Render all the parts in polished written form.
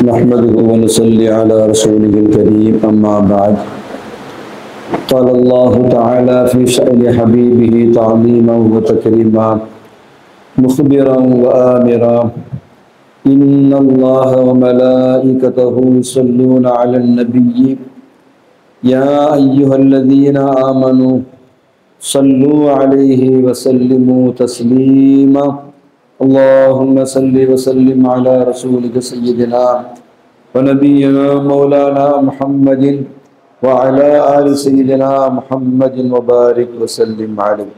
نحمده ونصلي على رسوله الكريم أما بعد قال الله تعالى في شأن حبيبه تعظيما وتكريما مخبرا وآمرا إن الله وملائكته يصلون على النبي يا أيها الذين آمنوا صلوا عليه وسلموا تسليما اللهم صل وسلم على رسولك سيدنا ونبينا مولانا محمد وعلى آل سيدنا محمد وبارك وسلم عليه.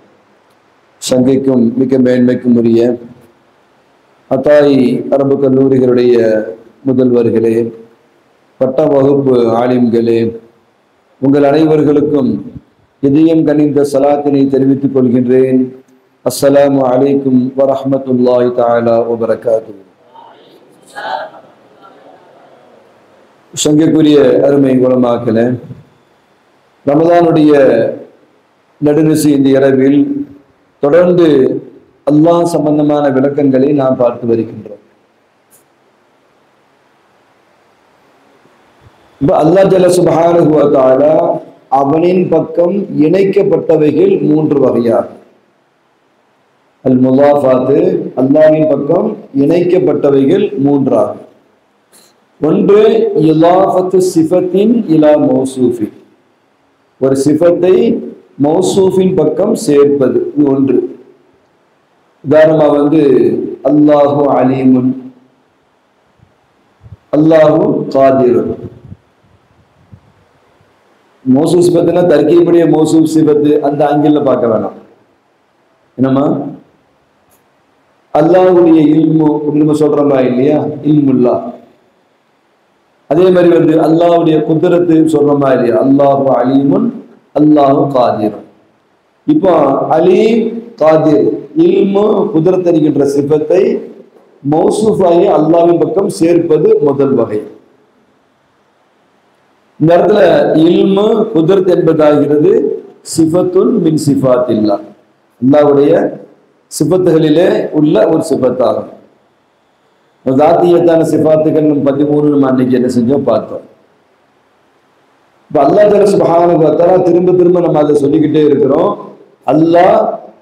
சங்கைக்கும் மிக்க மேன்மைக்கும் உரிய அத்தாயி அரபு கல்லூரிகளுடைய முதல்வர்களே, பட்ட வகுப்பு ஆலிம்களே, உங்கள் அனைவர்களுக்கும் இதயம் கனிந்த சலாத்தினை தெரிவித்துக் கொள்கின்றேன். அஸ்ஸலாமு அலைக்கும் வரஹ்மத்துல்லாஹி தஆலா வபரகாத்துஹு. சங்கைக்குரிய அருமை உலமாக்களே, ரமதானுடைய நடுநிசி இந்த இரவில் தொடர்ந்து அல்லாஹ் சம்பந்தமான விளக்கங்களை நாம் பார்த்து வருகின்றோம். அல்லாஹ் ஜல்ல சுப்ஹானஹு வ தஆலா அவனின் பக்கம் இணைக்கப்பட்டவைகள் மூன்று வகையாகும். அல் முலாஃபாத்து, அல்லாஹ்வின் பக்கம் இணைக்கப்பட்டவைகள் மூன்றாகும். ஒன்று இலாஃபத்து சிஃபத்தின் இலா மௌசூஃபின், ஒரு சிஃபத்தை மௌசூஃபின் பக்கம் சேர்ப்பது, இது ஒன்று. உதாரணமாக அல்லாஹு அலீமுன், அல்லாஹு காதிருன். மௌசூஃப் சிஃபத்துனா தர்கீபுடைய மௌசூஃப் சிஃபத்து அந்த ஆங்கிள் பார்க்க வேணாம். என்னம்மா, அல்லாஹ்வுடைய இல்மு நம்ம சொல்றோமா இல்லையா, இல்முல்லா. அதே மாதிரி அல்லாஹ்வுடைய குத்ரத்து சொல்றோமா இல்லையா, அல்லாஹு அலீமுன் அல்லாஹு காதிரும். இப்போ அலீம் காதிர் இல்மு குத்ரத் என்கின்ற சிஃபத்தை மௌசூஃபாகி அல்லாஹ்வின் பக்கம் சேர்ப்பது முதல் வகை. இந்த இடத்துல இல்மு குத்ரத் என்பதாகிறது சிஃபத்துன் மின் சிஃபாத்தில்லா, அல்லாஹ்வுடைய சிஃபத்துகளிலே உள்ள ஒரு சிஃபத்தாகும். தாத்தியத்தான சிஃபாத்துகள் 13 நம்ம அன்னைக்கு என்ன செஞ்சோம் பார்த்தோம். இப்போ அல்லாஹ் ஜல்ல சுப்ஹானஹு வ தஆலா திரும்ப திரும்ப நம்ம அதை சொல்லிக்கிட்டே இருக்கிறோம். அல்லாஹ்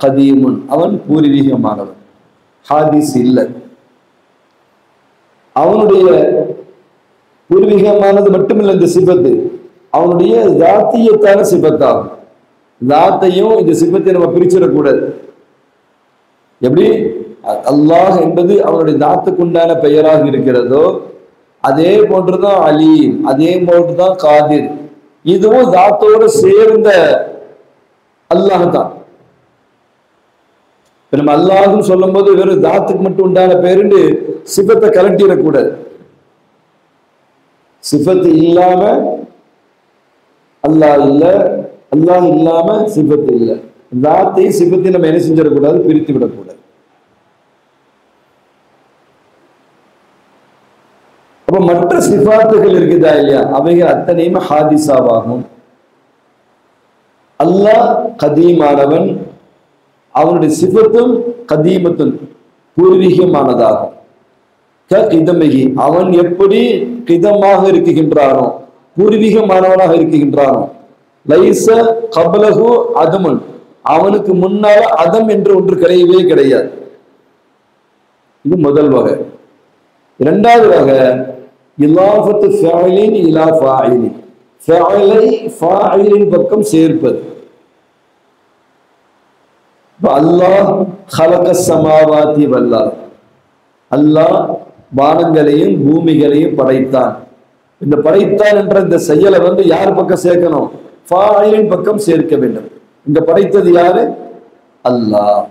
கதீமுன், அவன் பூர்வீகமானவன், ஹாதிஸ் இல்லை. அவனுடைய பூர்வீகமானது மட்டுமில்லை இந்த சிஃபத்து, அவனுடைய தாத்தியத்தான சிஃபத்தாகும். தாத்தையும் இந்த சிஃபத்தை நம்ம பிரிச்சிடக்கூடாது. எப்படி அல்லாஹ் என்பது அவனுடைய தாத்துக்கு உண்டான பெயராக இருக்கிறதோ அதே போன்றுதான் அலீம், அதே போன்றுதான் காதிர், இதுவும் தாத்தோடு சேர்ந்த அல்லாஹ் தான். இப்ப நம்ம அல்லாஹ்னு சொல்லும் போது வெறும் தாத்துக்கு மட்டும் உண்டான பெயருன்னு சிஃபத்தை கலட்டிடக்கூடாது. சிஃபத்து இல்லாம அல்லாஹ் இல்லை, அல்லாஹ் இல்லாம சிஃபத்து இல்லை. தாத்தை சிஃபத்தை நம்ம என்ன செஞ்சிடக்கூடாது, பிரித்து விடக்கூடாது. அப்ப மற்ற சிஃபாத்துகள் இருக்குதா இல்லையா, அவைகள் அத்தனையுமே ஹாதிசாவாகும். அல்லாஹ் கதீமானவன், அவனுடைய சிஃபத்தும் கதீமத்தும் பூர்வீகமானதாகும். கிதமிகி, அவன் எப்படி கிதமாக இருக்குகின்றானோ, பூர்வீகமானவனாக இருக்குகின்றானோ, லைஸ கப்லஹு அதமுன், அவனுக்கு முன்னால அதம் என்று ஒன்று கிடையவே கிடையாது. இது முதல் வகை. இரண்டாவது வகை இலாஃபத்து ஃபஅலின் இலா ஃபாயிலின், ஃபஅலை ஃபாயிலின் பக்கம் சேர்ப்பது. அல்லாஹ் ஹலக ஸமாவாதி வல் அர்த், அல்லாஹ் வானங்களையும் பூமிகளையும் படைத்தான். இந்த படைத்தான் என்ற இந்த செயலை யார் பக்கம் சேர்க்கணும், ஃபாயிலின் பக்கம் சேர்க்க வேண்டும். இங்க படைத்தது யாரு, அல்லாஹ்.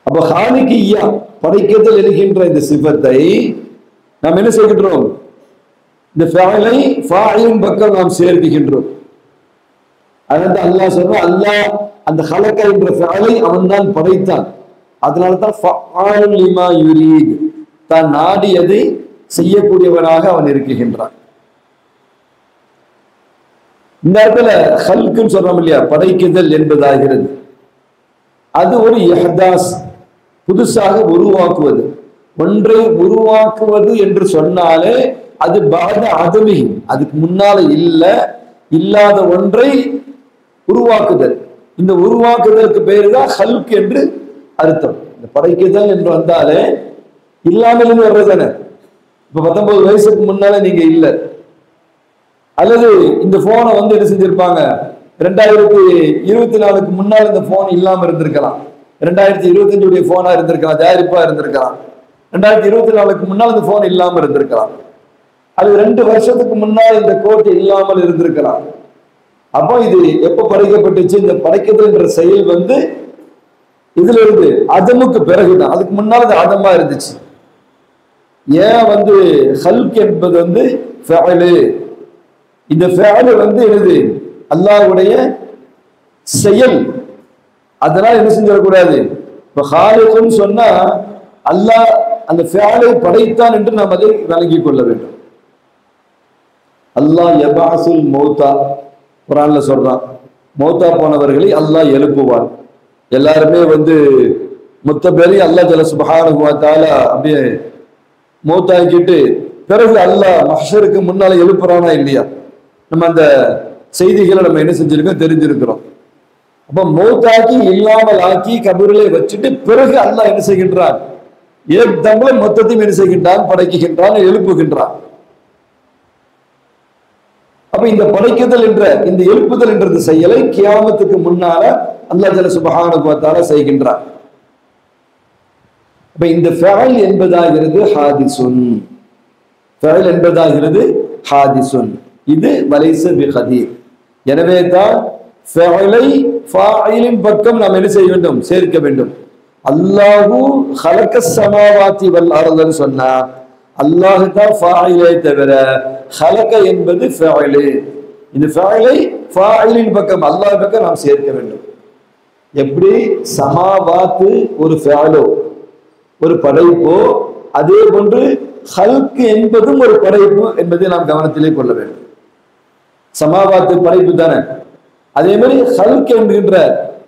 அப்ப ஹாலிகியா, படைக்கத்தில் எழுகின்ற இந்த சிஃபத்தை நாம் என்ன செய்கின்றோம், இந்த ஃபஅலை ஃபாயிலின் பக்கம் நாம் சேர்க்கின்றோம். அதாவது அல்லாஹ் சொல்றான், அல்லாஹ் அந்த ஹலக என்ற ஃபஅலை அவன் தான் படைத்தான். அதனாலதான் ஃபஅலுன் லிமா யுரீத், தான் நாடியதை செய்யக்கூடியவனாக அவன் இருக்குகின்றான். இந்த இடத்துல ஹல்குன்னு சொல்றோம் இல்லையா, படைக்குதல் என்பதாகிறது. அது ஒரு இஹ்தாஸ், புதுசாக உருவாக்குவது. ஒன்றை உருவாக்குவது என்று சொன்னாலே அது பாத அதமி, அதுக்கு முன்னால இல்லாத ஒன்றை உருவாக்குதல். இந்த உருவாக்குதலுக்கு பேரு தான் ஹல்க் என்று அர்த்தம். இந்த படைக்குதல் என்று வந்தாலே இல்லாமல் வர்றதானே. இப்ப 19 வயசுக்கு முன்னால நீங்க இல்ல, அல்லது இந்த போனை வந்து என்ன செஞ்சிருப்பாங்க 2024க்கு முன்னால் இந்த போன் இல்லாம இருந்திருக்கலாம், 2025 போனா இருந்திருக்கலாம், தயாரிப்பா இருந்திருக்கலாம். 2024க்கு முன்னால் இந்த போன் இல்லாம இருந்திருக்கலாம், அது 2 வருஷத்துக்கு முன்னால் இந்த கோட் இல்லாமல் இருந்திருக்கலாம். அப்போ இது எப்ப படைக்கப்பட்டுச்சு? இந்த படைக்கிறதுன்ற செயல் வந்து இதுல இருந்து அதமுக்கு பிறகுதான், அதுக்கு முன்னால் அது அதமா இருந்துச்சு. ஏன் வந்து ஹல்க் என்பது வந்து ஃபஅலு, இந்த ஃபஅலு வந்து என்னது? அல்லாஹ்வுடைய செயல். அதனால என்ன செஞ்சிடக்கூடாது? இப்ப ஹாலிகுன்னு சொன்னா அல்லாஹ் அந்த ஃபஅலை படைத்தான் என்று நாம் அதை விளங்கிக் கொள்ள வேண்டும். அல்லாஹ் யபாசுல் மௌதா, குர்ஆன்ல சொல்றான், மௌதா போனவர்களை அல்லாஹ் எழுப்புவான். எல்லாருமே வந்து மொத்த பேரையும் அல்லாஹ் ஜல்ல சுப்ஹானஹு வ தஆலா அப்படியே மௌத்தாக்கிட்டு பிறகு அல்லாஹ் மஹ்ஷருக்கு முன்னால எழுப்புறானா இல்லையா? நம்ம அந்த செய்திகளை நம்ம என்ன செஞ்சிருக்கோம், தெரிஞ்சிருக்கிறோம். அப்ப மௌத்தாக்கி இல்லாமல் ஆக்கி கபூரிலே வச்சுட்டு பிறகு அல்லாஹ் என்ன செய்கின்றான்? ஏகதம்ல மொத்தத்தையும் என்ன செய்கின்றான்? படைக்குகின்றான், எழுப்புகின்றான். அப்ப இந்த படைக்குதல் என்ற இந்த எழுப்புதல் என்ற செயலை கியாமத்துக்கு முன்னால அல்லாஹ் ஜல்ல சுப்ஹானஹு வ தஆலா செய்கின்றான். அப்ப இந்த ஃபஅல் என்பதாகிறது ஹாதிசுன், ஃபஅல் என்பதாகிறது ஹாதிசுன், இது வலைஸ பிகதீர். எனவே தான் ஃபஅலை ஃபாயிலின் பக்கம் நாம் என்ன செய்ய வேண்டும்? சேர்க்க வேண்டும். அல்லாஹு ஹலக்கஸ் ஸமாவாத்தி வல் அர்தன்னு சொன்னா அல்லாஹ் தான் ஃபாயிலை தவிர ஹலக என்பது ஃபஅலு. இந்த ஃபஅலை ஃபாயிலின் பக்கம் அல்லாஹ் பக்கம் நாம் சேர்க்க வேண்டும். எப்படி சமாவாத்து ஒரு ஃபஅலோ, ஒரு படைப்போ, அதே போன்று ஹல்க் என்பதும் ஒரு படைப்பு என்பதை நாம் கவனத்திலே கொள்ள வேண்டும். சமாவாத்து படைப்பு தானே, அதே மாதிரி ஹல்க் என்கின்ற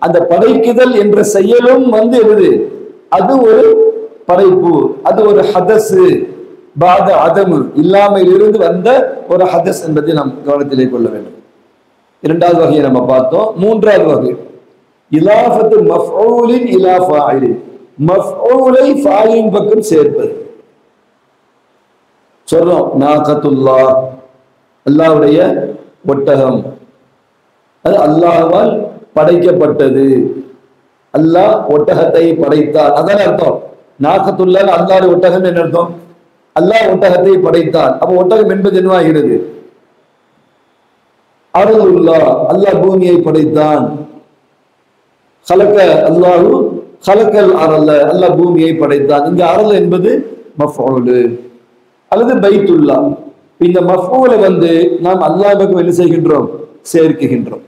அந்த படைக்குதல் என்ற செயலும் வந்து எழுது, அது ஒரு படைப்பு, அது ஒரு ஹதஸ், பாத அதமு, இல்லாமல் இருந்து வந்த ஒரு ஹதஸ் என்பதை நாம் கவனத்திலே கொள்ள வேண்டும். இரண்டாவது வகையை நம்ம பார்த்தோம். மூன்றாவது வகை இலாஃபத்து மஃஊலின் இலா ஃபாயிலின், மஃஊலை ஃபாயிலின் பக்கம் சேர்ப்பது. சொல்றோம் நாகத்துல்லாஹ், அல்லாஹ்வுடைய ஒட்டகம், அது அல்லாஹ்வால் படைக்கப்பட்டது, அல்லாஹ் ஒட்டகத்தை படைத்தார், அதான் அர்த்தம். நாகத்துல்லாஹ் அல்லாஹ்வுடைய ஒட்டகம் என்ன அர்த்தம்? அல்லாஹ் ஒட்டகத்தை படைத்தார். அப்ப ஒட்டகம் என்பது என்னவாகிறது? அருளுல்லாஹ், அல்லாஹ் பூமியை படைத்தான். ஹலக அல்லாஹு ஹலக்கல் அரல, அல்லாஹ் பூமியை படைத்தான். இங்க அரல் என்பது மஃஊல் அல்லது பைத்துல்லா. இந்த மஃஊலை வந்து நாம் அல்லாஹ் பக்கம் என்ன செய்கின்றோம்? சேர்க்குகின்றோம்.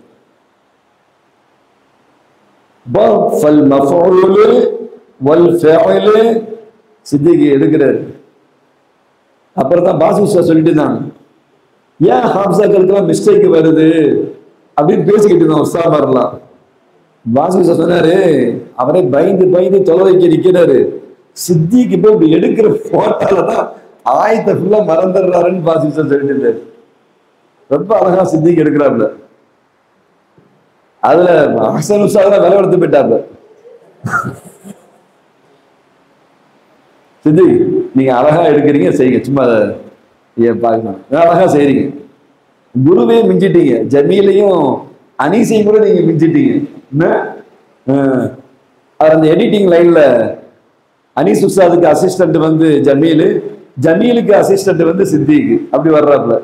ஃபல் மஃஊல் வல் ஃபஅல் சித்திகி எடுக்கிறார். அப்புறம் தான் பாசி சொல்லிட்டு தான், ஏன் ஹாப்ஸாக்களுக்கெல்லாம் மிஸ்டேக் வருது அப்படின்னு பேசிக்கிட்டு இருந்தோம் உஸ்தாமாரெல்லாம். பாசி சொன்னாரு, அவரே பயந்து பயந்து தொலை வைக்க நிக்கிறாரு. சித்திக்கு போய் இப்படி எடுக்கிற போட்டாலதான் ஆயத்தை ஃபுல்லா மறந்துடுறாருன்னு பாசி சொல்லிட்டு இருந்தாரு. ரொம்ப அழகா சித்திக்கு எடுக்கிறாப்ல. அதுல ஹசன் உஸ்தாத் விலை எடுத்து போயிட்டாப்ல. சித்தி நீங்க அழகா எடுக்கிறீங்க, செய்யுங்க, சும்மா பார்க்கணும், அழகா செய்றீங்க. குருவே மிஞ்சிட்டீங்க, ஜமீலையும் அனீசையும் கூட நீங்க மிஞ்சிட்டீங்க. அந்த எடிட்டிங் லைன்ல அனீஸ் உஸ்தாதுக்கு அசிஸ்டன்ட் வந்து ஜமீல், ஜமீலுக்கு அசிஸ்டன்ட் வந்து சித்திக்கு, அப்படி வர்றாப்ல.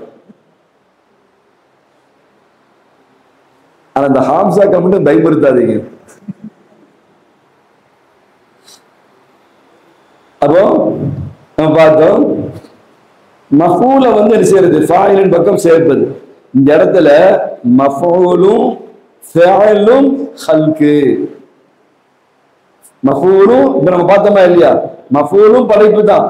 ஆனா அந்த ஹாம்சாக்க மட்டும் பயமுறுத்தாதீங்க. அப்போ நம்ம பார்த்தோம் மஃஊல வந்து என்ன செய்யறது? ஃபாயிலின் பக்கம் சேர்ப்பது. இந்த இடத்துல மஃஊலும் ஃபஅலும் ஹல்கு. மஃஊலும் இப்ப நம்ம பார்த்தோமா இல்லையா? மஃஊலும் படைப்பு தான்,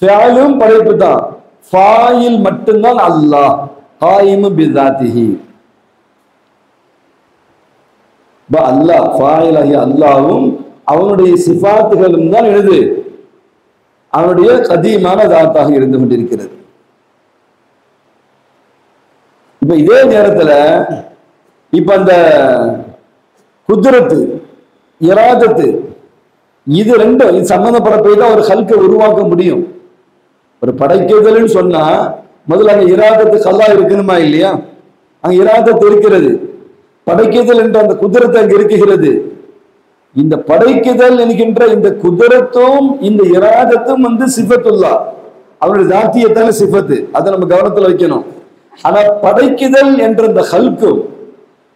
ஃபஅலும் படைப்பு தான். ஃபாயில் மட்டும்தான் அல்லாஹ், காயிமு பிஸாத்திஹி. அல்லாஹ் ஃபாயிலாகிய அல்லாஹ்வும் அவனுடைய சிஃபாத்துகளும் தான் எழுது அவனுடைய கதீமான தாத்தாக இருந்து கொண்டிருக்கிறது. இப்ப இதே நேரத்துல இப்ப அந்த குதிரத்து இராதத்து இது ரெண்டும் இது சம்பந்தப்பட போய் தான் ஒரு ஹல்கை உருவாக்க முடியும். ஒரு படைக்குதல்னு சொன்னா முதல்ல அங்க இராதத்து கல்லா இருக்கணுமா இல்லையா? அங்க இராதத்து இருக்கிறது. படைக்குதல் என்ற அந்த குதிரத்தை அங்க இருக்குகிறது. இந்த படைக்குதல் என்கின்ற இந்த குதிரத்தும் இந்த இராதத்தும் சிஃபத்துல்லா, அவனுடைய தாத்தியத்தான சிஃபத்து. அதை நம்ம கவனத்துல வைக்கணும். ஆனா படைக்குதல் என்ற இந்த ஹல்கும்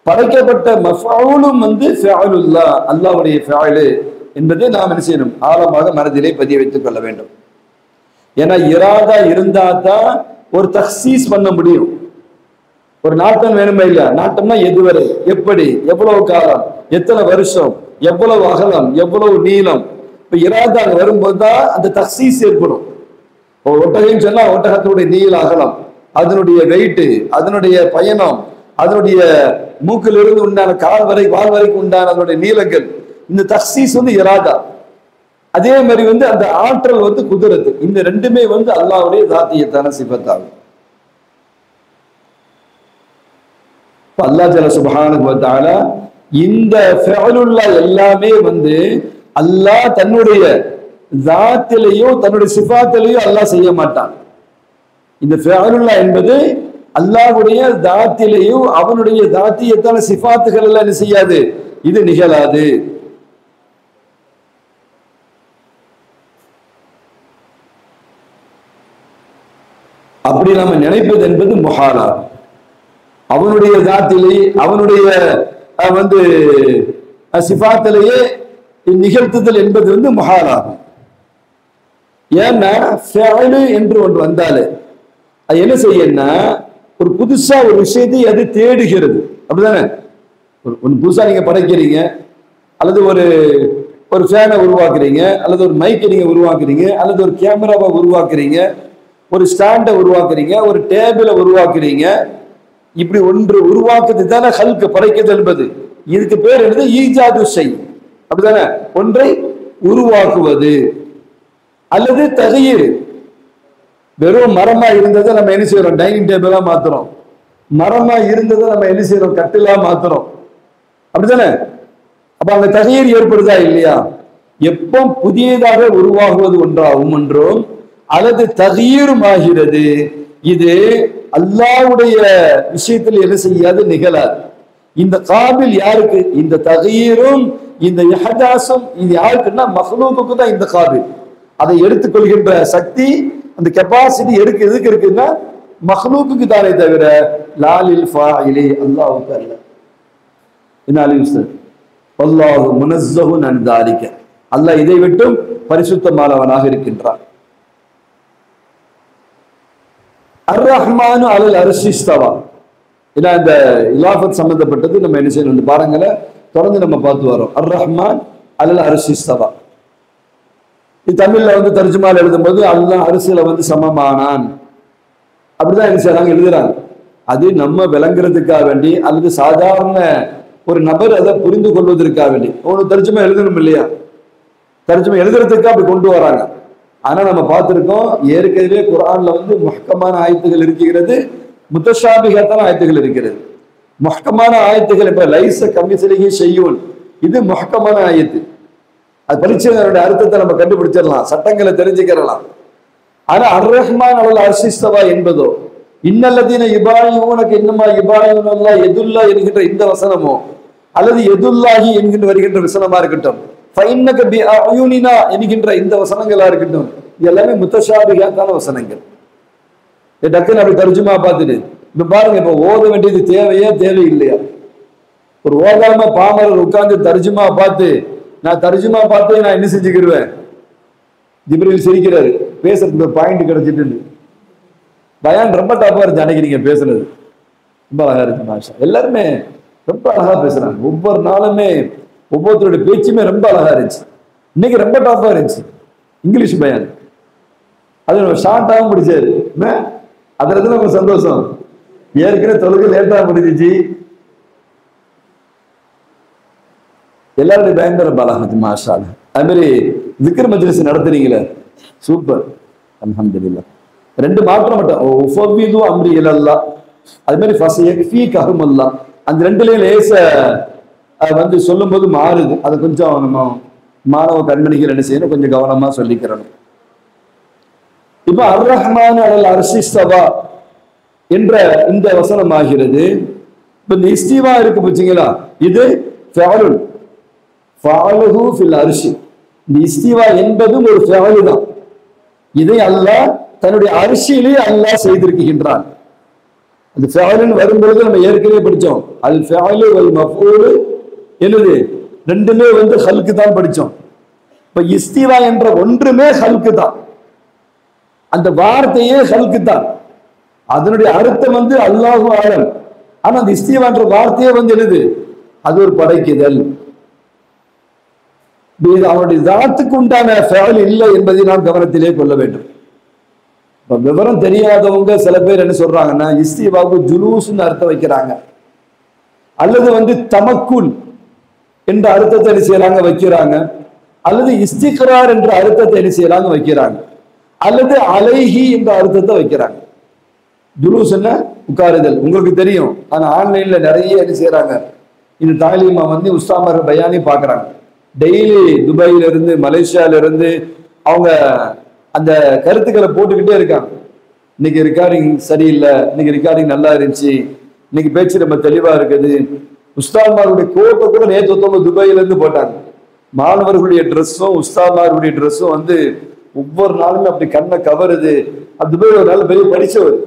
படைக்கப்பட்ட மஃஅூலும் ஃபிஅலுல்லா, அல்லாஹ்வுடைய ஃபிஅலு என்பதை நாம் என்ன செய்யணும், ஆழமாக மனதிலே பதிய வைத்துக் கொள்ள வேண்டும். ஏன்னா இராதா இருந்தா தான் ஒரு தக்சீஸ் பண்ண முடியும். ஒரு நாட்டம் வேணுமே இல்ல, நாட்டம்னா எதுவரை, எப்படி, எவ்வளவு காலம், எத்தனை வருஷம், எவ்வளவு அகலம், எவ்வளவு நீளம். இப்ப இராதா வரும்போது தான் அந்த தக்சீஸ் ஏற்படும். ஒட்டகம் சொன்னா ஒட்டகத்தினுடைய நீள அகலம், அதனுடைய வெயிட், அதனுடைய பயணம், அதனுடைய மூக்கிலிருந்து உண்டான கால் வரை வால் வரைக்கும் உண்டான அதனுடைய நீளங்கள், இந்த தக்சீஸ் இராதா. அதே மாதிரி அந்த ஆற்றல் குதிரத்து. இந்த ரெண்டுமே அல்லாஹ்வுடைய தாத்தியத்தான சிஃபத்தாகும். அல்லாஹ் ஜல்ல சுப்ஹானஹு வ தஆலா இந்த ஃபிஅலுல்லா எல்லாமே அல்லாஹ் தன்னுடைய தாத்திலேயோ தன்னுடைய சிஃபாத்திலேயோ அல்லாஹ் செய்ய மாட்டான். இந்த ஃபிஅலுல்லா என்பது அல்லாஹ்வுடைய தாத்திலேயோ அவனுடைய தாத்தியத்தான சிஃபாத்துகள் எல்லாம் என்ன செய்யாது, இது நிகழாது. அப்படி நாம நினைப்பது என்பது முஹாலா. அவனுடைய தாத்திலே அவனுடைய சிஃபாத்திலேயே நிகழ்த்துதல் என்பது முஹாலாகும். ஏன்னா ஃபிஅலு என்று ஒன்று வந்தாலே அது என்ன செய்யணும்னா ஒரு புதுசா ஒரு விஷயத்தை அது தேடுகிறது. அப்படிதானே? ஒரு புதுசா நீங்க படைக்கிறீங்க, அல்லது ஒரு ஃபேனை உருவாக்குறீங்க, அல்லது ஒரு மைக்கை நீங்க உருவாக்குறீங்க, அல்லது ஒரு கேமராவை உருவாக்குறீங்க, ஒரு ஸ்டாண்டை உருவாக்குறீங்க, ஒரு டேபிளை உருவாக்குறீங்க. இப்படி ஒன்று உருவாக்குறது தானே ஹல்க், படைக்குதல் என்பது. இதுக்கு பேர் என்னது? ஈஜாது ஷை. அப்படிதானே? ஒன்றை உருவாக்குவது அல்லது தகயீர். வெறும் மரமா இருந்ததை நம்ம என்ன செய்யறோம், டைனிங் டேபிளா மாத்துறோம். மரமா இருந்ததை நம்ம என்ன செய்யறோம், கட்டிலா மாத்துறோம். அப்படித்தானே? அப்ப அங்க தகயீர் ஏற்படுதா இல்லையா? எப்போ புதியதாக உருவாகுவது ஒன்றாகும் என்றும் அல்லது தகயீரும் ஆகிறது. இது அல்லாஹ்வுடைய விஷயத்தில் என்ன செய்யாது, நிகழாது. இந்த காபில் யாருக்கு? இந்த தகயீரும் இந்த இஹதாஸும் இது யாருக்குன்னா மஹ்லூக்குக்கு தான் இந்த காபில். அதை எடுத்துக்கொள்கின்ற சக்தி, அந்த கெப்பாசிட்டி எதுக்கு இருக்குன்னா மஹ்லூக்குக்கு தானே தவிர லாலில் ஃபாயிலி அல்லாஹ்வுக்கு அல்ல. இன்னாலி உஸ்தாத் அல்லாஹு முனஸ்ஸஹுன் அன் தாலிக, அல்லாஹ் இதை விட்டும் பரிசுத்தமானவனாக இருக்கின்றான். அர் ரஹ்மானு அலல் அர்ஷி இஸ்தவா. ஏன்னா இந்த இலாஃபத் சம்பந்தப்பட்டது நம்ம என்ன செய்யணும் பாருங்களேன், தொடர்ந்து நம்ம பார்த்து வரோம். அர் ரஹ்மான் அலல் அர்ஷி இஸ்தவா. இது தமிழ்ல தர்ஜுமால எழுதும்போது அல்லாஹ் அரிசியில சமமானான் அப்படிதான் என்ன செய்யறாங்க, எழுதுறாங்க. அது நம்ம விளங்குறதுக்காக வேண்டி அல்லது சாதாரண ஒரு நபர் அதை புரிந்து கொள்வதற்காக வேண்டி ஒரு தர்ஜுமா எழுதணும் இல்லையா? தர்ஜுமா எழுதுறதுக்கு அப்படி கொண்டு வராங்க. ஆனா நம்ம பார்த்திருக்கோம், ஏற்கனவே குர்ஆன்ல முஹ்கமான ஆயத்துகள் இருக்கிறது, முத்தஷாபிஹான ஆயத்துகள் இருக்கிறது. முஹ்கமான ஆயத்துகள் இப்ப லைஸ கமிஸ்லிஹி ஷையுன், இது முஹ்கமான ஆயத்து. அது பரிச்சையோட அர்த்தத்தை நம்ம கண்டுபிடிச்சிடலாம், சட்டங்களை தெரிஞ்சுக்கிறலாம். ஆனா அர் ரஹ்மான் அலல் அர்ஷி இஸ்தவா என்பதோ, இன்னல்லதீன யுபாயிஊனக இன்னமா யுபாயிஊனல்லாஹ் யதுல்லாஹ் என்கின்ற இந்த வசனமோ, அல்லது யதுல்லாஹி என்கின்ற வருகின்ற வசனமா இருக்கட்டும், ஃபைன்னக பிஅயுனினா என்கின்ற இந்த வசனங்களா இருக்கட்டும், இது எல்லாமே முத்தஷாபிஹான வசனங்கள். டக்குன்னு அப்படி தர்ஜுமா பார்த்துட்டு இப்ப பாருங்க, இப்ப ஓத வேண்டியது தேவையா தேவையில்லையா? ஒரு ஓதாம பாமரர் உட்கார்ந்து தர்ஜுமா பார்த்து நான் என்ன செஞ்சுக்கிடுவேன்? ஜிப்ரீல் சிரிக்கிறாரு, பேசுறதுக்கு ஒரு பாயிண்ட் கிடைச்சிட்டு. பயான் ரொம்ப டஃபா இருந்துச்சு அன்னைக்கு, நீங்க பேசுறது ரொம்ப அழகா இருக்கு மாஷா. எல்லாருமே ரொம்ப அழகா பேசுறாங்க. ஒவ்வொரு நாளுமே ஒவ்வொருத்தருடைய பேச்சுமே ரொம்ப அழகா இருந்துச்சு. இன்னைக்கு ரொம்ப டஃபா இருந்துச்சு இங்கிலீஷ் பயான். அது நம்ம ஷார்ட்டாகவும் முடிச்சாரு, அதுல நமக்கு சந்தோஷம். ஏற்கனவே தொழுகை லேட்டா முடிஞ்சிச்சு, எல்லாருடைய பயங்கர பலகத்து மாஷா. அது மாதிரி விக்ர மஜ்லிஸ் நடத்துறீங்களே, சூப்பர், அல்ஹம்துலில்லாஹ். ரெண்டு மாற்றம் மட்டும், உஃபவ்விது அம்ரி இலல்லாஹ், அது மாதிரி ஃபஸயக்ஃபீகஹும் அல்லாஹ், அந்த ரெண்டுலயும் லேச வந்து சொல்லும்போது மாறுது. அது கொஞ்சம் நம்ம மாணவ கண்மணிகள் என்ன செய்யணும், கொஞ்சம் கவனமா சொல்லிக்கிறணும். இப்ப அர் ரஹ்மான் அலல் அர்ஷி இஸ்தவா என்ற இந்த வசனம் ஆகிறது. இப்ப இந்த இஸ்திவா இருக்கு பார்த்தீங்களா, இது ஃபஅலுன் ஃபஅலுஹு ஃபில் அர்ஷி. இந்த இஸ்திவா என்பதும் ஒரு ஃபஅலு தான். இதை அல்லாஹ் தன்னுடைய அர்ஷிலே அல்லாஹ் செய்திருக்கின்றான். அது ஃபஅலுன் வரும்பொழுது நம்ம ஏற்கனவே படிச்சோம், அல் ஃபஅலு வல் மஃஊலு என்னது, ரெண்டுமே வந்து ஹல்கு தான் படிச்சோம். இப்ப இஸ்திவா என்ற ஒன்றுமே ஹல்கு தான், அந்த வார்த்தையே ஹல்கு தான், அதனுடைய அர்த்தம் வந்து அல்லாஹு ஆலம். ஆனா அந்த இஸ்திவா என்ற வார்த்தையே வந்து என்னது, அது ஒரு படைக்குதல். இது அவனுடைய தாத்துக்கு உண்டான ஃபஅல் இல்லை என்பதை நாம் கவனத்திலே கொள்ள வேண்டும். இப்ப விவரம் தெரியாதவங்க சில பேர் என்ன சொல்றாங்கன்னா, இஸ்திவாவுக்கு ஜுலூஸ்னு அர்த்தம் வைக்கிறாங்க, அல்லது வந்து தமக்குல் என்ற அர்த்தத்தை என்ன செய்யறாங்க வைக்கிறாங்க, அல்லது இஸ்திக்ரார் என்ற அர்த்தத்தை என்ன செய்யறாங்க வைக்கிறாங்க, அல்லது அலைஹி என்ற அர்த்தத்தை வைக்கிறாங்க. ஜுலூஸ் என்ன, உட்காருதல், உங்களுக்கு தெரியும். ஆனா ஆன்லைன்ல நிறைய என்ன செய்யறாங்க, இந்த தாலீமா வந்து உஸ்தாமர் பயானி பாக்குறாங்க. டெய்லி துபாயில இருந்து மலேசியால இருந்து அவங்க அந்த கருத்துக்களை போட்டுக்கிட்டே இருக்காங்க. இன்னைக்கு ரெக்கார்டிங் சரியில்லை, இன்னைக்கு ரெக்கார்டிங் நல்லா இருந்துச்சு, இன்னைக்கு பேச்சு ரொம்ப தெளிவா இருக்குது. உஸ்தாத்மாருடைய கோட்டை கூட நேற்று துபாயில இருந்து போட்டாங்க. மாணவர்களுடைய ட்ரெஸ்ஸும் உஸ்தாத்மாருடைய ட்ரெஸ்ஸும் வந்து ஒவ்வொரு நாளுமே அப்படி கண்ணை கவருது. அது துபாயில் ஒரு நாள் பெரிய படிச்சவர்,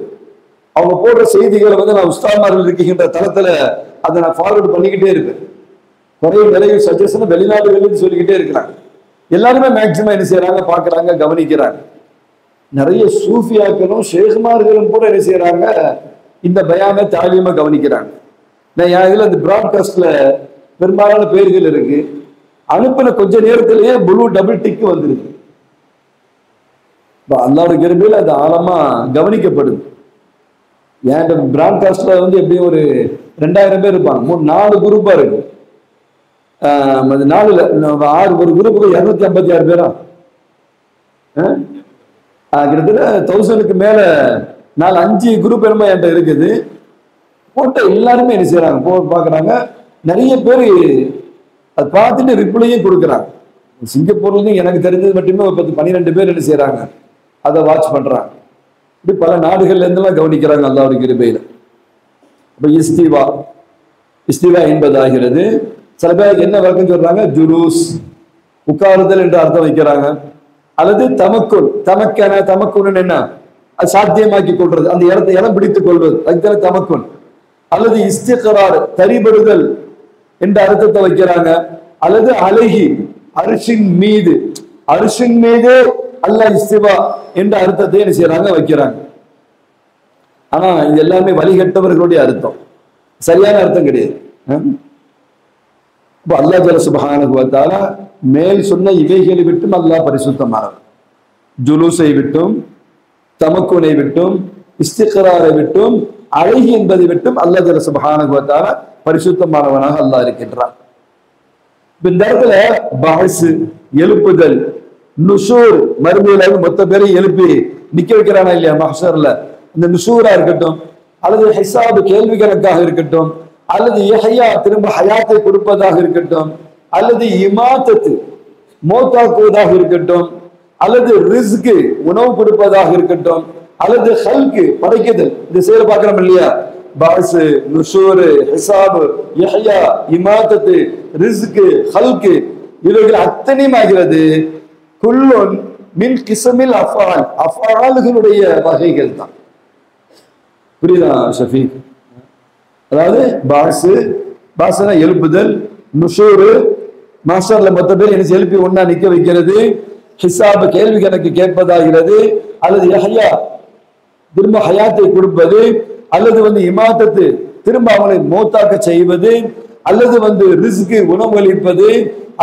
அவங்க போடுற செய்திகளை வந்து நான் உஸ்தாத்மார்கள் இருக்கின்ற தளத்துல அதை நான் ஃபார்வர்ட் பண்ணிக்கிட்டே இருப்பேன். நிறைய சஜஷன் வெளிநாடுகள் சொல்லிக்கிட்டே இருக்கிறாங்க. எல்லாருமே மேக்சிமம் என்ன செய்யறாங்க, பாக்குறாங்க, கவனிக்கிறாங்க. நிறைய சூஃபியாக்களும் ஷேகுமார்களும் கூட என்ன செய்யறாங்க, இந்த பயான தாலீமை கவனிக்கிறாங்க. நான் இதுல இந்த பிராட்காஸ்ட்ல பெரும்பாலான பேர்கள் இருக்கு, அனுப்பின கொஞ்ச நேரத்திலேயே ப்ளூ டபுள் டிக் வந்துருக்கு. அல்லாஹ்வுடைய கிருபையில அது ஆழமா கவனிக்கப்படுது. என் பிராட்காஸ்ட்ல வந்து எப்படியும் ஒரு 2000 பேர் இருப்பாங்க, 4 குரூப்பா இருக்கு. 4 6 ஒரு குரூப்புக்கு 256 பேரா, கிட்டத்தட்ட 1000க்கு மேல 4-5 குரூப் என்னமோ என்கிட்ட இருக்குது. போட்ட எல்லாருமே என்ன செய்யறாங்க, பாக்குறாங்க. நிறைய பேர் அதை பார்த்துட்டு ரிப்ளையும் கொடுக்குறாங்க. சிங்கப்பூர்ல இருந்து எனக்கு தெரிஞ்சது மட்டுமே ஒரு 10-12 பேர் என்ன செய்யறாங்க, அதை வாட்ச் பண்றாங்க. இப்படி பல நாடுகள்ல இருந்தெல்லாம் கவனிக்கிறாங்க அல்லாஹ்வுடைய கிருபையில. இப்ப இஸ்திவா என்பதாகிறது. சில பேருக்கு என்ன வழக்கம் சொல்றாங்க, ஜுலூஸ் உட்காருதல் என்று அர்த்தம் வைக்கிறாங்க, அல்லது தமக்குன் தமக்குன் என்ன, அது சாத்தியமாக்கி கொள்றது, அந்த இடம் பிடித்துக் கொள்வது, அதுக்கு தமக்குன். அல்லது இஸ்திக்ரார் தரிபடுதல் என்ற அர்த்தத்தை வைக்கிறாங்க, அல்லது அலைஹி அரிசின் மீது அல்லாஹ் இஸ்திவா என்ற அர்த்தத்தை என்ன செய்யறாங்க வைக்கிறாங்க. ஆனா இது எல்லாமே வழிகட்டவர்களுடைய அர்த்தம், சரியான அர்த்தம் கிடையாது. இப்ப அல்லாஹ் ஜல்ல சுப்ஹானஹு வ தஆலா மேல் சொன்ன இவைகளை விட்டும் அல்லாஹ் பரிசுத்தமானவர். ஜுலூஸை விட்டும், தமக்குனை விட்டும், இஸ்திக்ராரை விட்டும், அழகி என்பதை விட்டும் அல்லாஹ் ஜல்ல சுப்ஹானஹு வ தஆலா பரிசுத்தமானவனாக அல்லாஹ் இருக்கின்றான். இந்த இடத்துல பஹஸ் எழுப்புதல், நுஷூர் மறுமையில மொத்த பேரையும் எழுப்பி நிக்க வைக்கிறானா இல்லையா மஹ்ஷர்ல, இந்த நுஷூரா இருக்கட்டும், அல்லது ஹிசாப் கேள்வி கணக்காக இருக்கட்டும், அல்லது யஹ்யா திரும்ப ஹயாத்தை கொடுப்பதாக இருக்கட்டும், அல்லது இமாத்தத்து மௌத்தாக்குவதாக இருக்கட்டும், அல்லது ரிஸ்க் உணவு கொடுப்பதாக இருக்கட்டும், அல்லது ஹல்கு படைக்குதல், இந்த செயலை பார்க்கிறோம் இல்லையா, பாஸ் நுஷூர் ஹிசாப் யஹ்யா இமாத்தத்து ரிஸ்க் ஹல்கு, இவைகள் அத்தனையும் ஆகிறது குல்லுன் மின் கிஸ்மில் அஃஆல், அஃஆல்களுடைய வகைகள் தான். புரியுதா ஷஃபீக்? அதாவது பாஸ்னா எழுப்புதல், நுஷூர் மாஸ்டர்ல மொத்த பேர் என்ன எழுப்பி ஒன்னா நிக்க வைக்கிறது, ஹிசாப் கேள்வி கணக்கு கேட்பதாகிறது, அல்லது யஹ்யா திரும்ப ஹயாத்தை கொடுப்பது, அல்லது வந்து இமாத்தத்து திரும்ப அவங்களை மௌத்தாக்க செய்வது, அல்லது வந்து ரிஸ்க் உணவளிப்பது,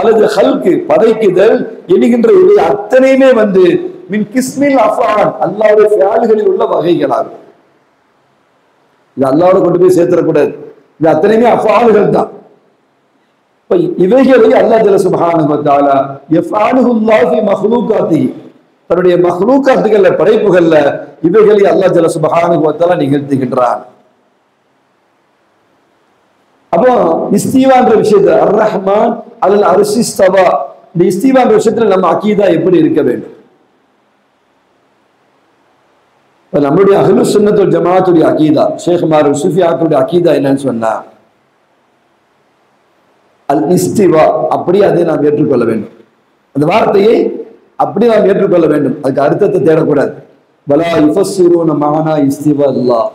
அல்லது ஹல்கு படைக்குதல் என்கின்ற இவை அத்தனையுமே வந்து மின் கிஸ்மில் அஃஆல் அல்லாஹ்வுடைய ஃபிஆல்களில் உள்ள வகைகளாகும். இது அல்லாஹ்வோட கொண்டு போய் சேர்த்துடக்கூடாது, இது அத்தனையுமே அஃஆல்கள் தான். இவைகளை அல்லாஹ் ஜல்ல சுப்ஹானஹு வ தஆலா யஃஅலுஹு அல்லாஹ் ஃபி மக்லூகாத்திஹி, தன்னுடைய மஹ்லூக்காத்துகள்ல படைப்புகள்ல இவைகளை அல்லாஹ் ஜல்ல சுப்ஹானஹு வ தஆலா நிகழ்த்துகின்றான். அப்போ இஸ்திவான்ற விஷயத்தை அர் ரஹ்மான் அலல் அர்ஷி இஸ்தவா, இந்த இஸ்திவான்ற விஷயத்துல நம்ம அகீதா எப்படி இருக்க வேண்டும்? நம்முடைய அஹ்லு சுன்னத் வல் ஜமாஅத்துடைய அகீதா, ஷேக் மாரூஃப் சூஃபியாக்களுடைய அகீதா என்னன்னு சொன்னா அல் இஸ்திவா, அப்படியே அதை நாம் ஏற்றுக்கொள்ள வேண்டும். அந்த வார்த்தையை அப்படி நாம் ஏற்றுக்கொள்ள வேண்டும், அதுக்கு அர்த்தத்தை தேடக்கூடாது. வலா யுஃபஸ்ஸிரூன மஅனா இஸ்திவா அல்லாஹ்,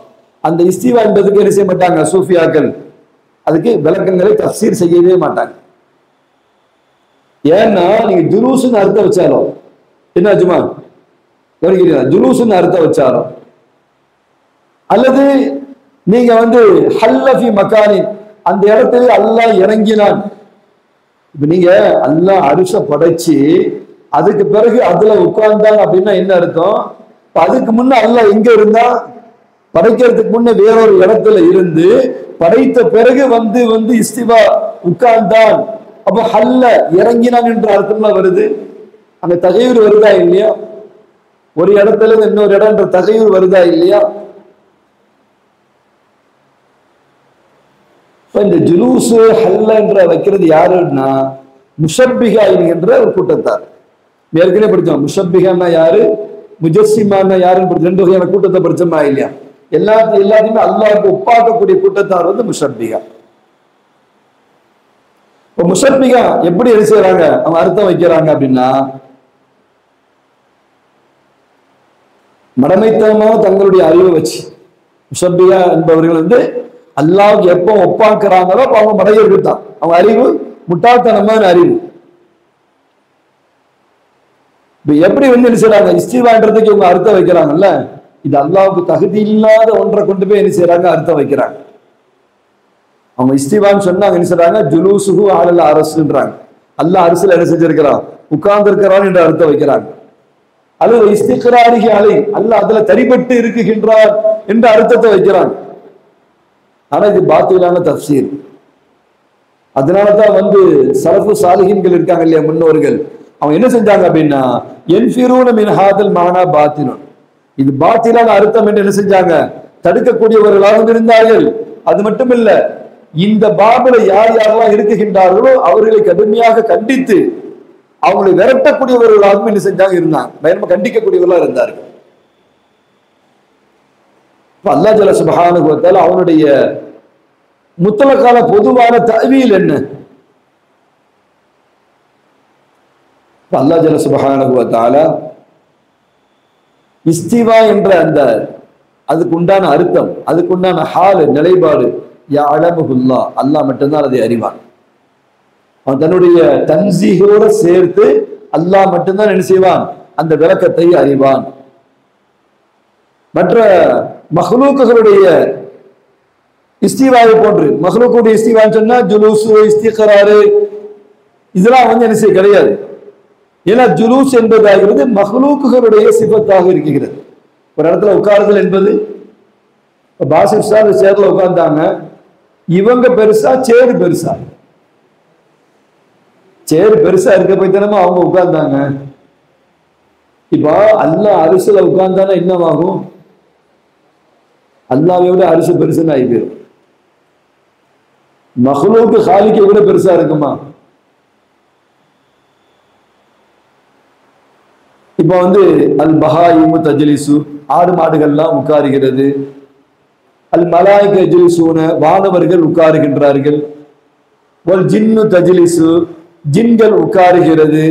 அந்த இஸ்திவா என்பதுக்கு என்ன செய்ய மாட்டாங்க சூஃபியாக்கள், அதுக்கு விளக்கங்களை தஃசீர் செய்யவே மாட்டாங்க. ஏன்னா நீங்க ஜுலூஸ்னு அர்த்தம் வச்சாலும் என்ன ஜுமா வருகிறீங்க, ஜுலூஸ்னு அர்த்தம் வச்சாலும் அல்லது நீங்க ஹல்லஃபி மக்கானி, அந்த இடத்துல அல்லாஹ் இறங்கினான். இப்ப நீங்க அல்லாஹ் அரிச படைச்சு அதுக்கு பிறகு அதுல உட்கார்ந்தான் அப்படின்னா என்ன அர்த்தம்? அதுக்கு முன்ன அல்லாஹ் எங்க இருந்தா, படைக்கிறதுக்கு முன்ன வேறொரு இடத்துல இருந்து படைத்த பிறகு இஸ்திவா உட்கார்ந்தான். அப்போ ஹல்ல இறங்கினான் என்ற அர்த்தம்லாம் வருது. அங்க தகையூர் வருதா இல்லையா? ஒரு இடத்துல இருந்து இன்னொரு இடம்ன்ற தகையூர் வருதா இல்லையா? இந்த ஜுலூஸ் ஹல்ல என்ற வைக்கிறது யாருன்னா முஷப்பிகா என்கின்ற ஒரு கூட்டத்தார். ஏற்கனவே படிச்சோம் முஷப்பிகான்னா யாரு, முஜஸ்ஸிமான்னா யாருன்னு ரெண்டு வகையான கூட்டத்தை படிச்சோமா இல்லையா? எல்லாத்தையுமே அல்லாஹ்வுக்கு ஒப்பாக்கக்கூடிய கூட்டத்தார் முஷப்பிகா. இப்போ முஷப்பிகா எப்படி என்ன செய்யறாங்க, அவங்க அர்த்தம் வைக்கிறாங்க அப்படின்னா மடமைத்தனமான தங்களுடைய அறிவை வச்சு முஷப்பிகா என்பவர்கள் அல்லாஹ்வுக்கு எப்போ ஒப்பாக்குறாங்களோ அப்ப அவங்க மடையர்கள் தான். அவங்க அறிவு முட்டாள்தனமான அறிவு. இப்ப எப்படி என்ன செய்யறாங்க, இஸ்திவான்றதுக்கு இவங்க அர்த்தம் வைக்கிறாங்கல்ல, இது அல்லாஹ்வுக்கு தகுதி இல்லாத ஒன்றை கொண்டு போய் என்ன செய்யறாங்க, அர்த்தம் வைக்கிறாங்க. அவங்க இஸ்திவான்னு சொன்னாங்க என்ன செய்யறாங்க, ஜுலூசுஹு அலல் அரஸ்ன்றாங்க. அல்லாஹ் அரசுல என்ன செஞ்சிருக்கிறான், உட்கார்ந்து இருக்கிறான் என்று அர்த்தம் வைக்கிறாங்க. அல்லது இஸ்திக்ராரிஹி அலை, அல்லாஹ் அதுல தரிபட்டு இருக்குகின்றார் என்ற அர்த்தத்தை வைக்கிறாங்க. ஆனா இது பாத்திலான தஃப்சீர். அதனாலதான் சலஃபு சாலிஹீன்கள் இருக்காங்க இல்லையா, முன்னோர்கள், அவங்க என்ன செஞ்சாங்க அப்படின்னா யன்ஃபிரூன மின் ஹாதல் மானா பாத்திலுன், இது பாத்திலான அர்த்தம் என்று என்ன செஞ்சாங்க, தடுக்கக்கூடியவர்களாக இருந்தார்கள். அது மட்டும் இல்ல, இந்த பாபுல யார் யாரெல்லாம் இருக்குகின்றார்களோ அவர்களை கடுமையாக கண்டித்து அவங்களை விரட்டக்கூடியவர்களாகவும் என்ன செஞ்சாங்க இருந்தாங்க, பயணம் கண்டிக்கக்கூடியவர்களாக இருந்தார்கள். அல்லாஹ் ஜல்ல சுப்ஹானஹு வ தஆலா அவனுடைய முத்தலக்கான பொதுவான தஅவீல் என்ன? அல்லாஹ் ஜல்ல சுப்ஹானஹு வ தஆலா இஸ்திவா என்ற அந்த அதுக்கு உண்டான அர்த்தம், அதுக்கு உண்டான ஹால் நிலைப்பாடு யஅலமுல்லாஹ், அல்லாஹ் மட்டும்தான் அதை அறிவான். அவன் தன்னுடைய தன்சீஹோட சேர்த்து அல்லாஹ் மட்டும்தான் என்ன செய்வான், அந்த விளக்கத்தை அறிவான். மற்ற மஹ்லூக்குகளுடைய இஸ்திவாவை போன்று, மஹ்லூக்குடைய இஸ்திவான்னு சொன்னா ஜுலூசு இஸ்திக்ராரு இதெல்லாம் என்ன செய்ய கிடையாது. ஏன்னா ஜுலூஸ் என்பதாகிறது மஹ்லூக்குகளுடைய சிபத்தாக இருக்கிறது. ஒரு இடத்துல உட்காருதல் என்பது, பாசிர் சார் சேர்ல உட்கார்ந்தாங்க, இவங்க பெருசா சேரு பெருசா, சேரு பெருசா இருக்க போய்த்தானமா அவங்க உட்கார்ந்தாங்க. இப்ப அல்லாஹ் அரிசில உட்கார்ந்தானா என்னவாகும், அல்லாஹ்வை விட அரிசி பெருசுன்னு ஆகி போயிடும். மஹ்லூக்கு காலிக்கை விட பெருசா இருக்குமா? இப்ப அல் பஹாயிமு தஜ்லிசு, ஆடு மாடுகள்லாம் உட்காருகிறது. அல் மலாயிக யஜ்லிசூன, வானவர்கள் உட்காருகின்றார்கள். வல் ஜின்னு தஜ்லிசு, ஜின்கள் உட்காருகிறது.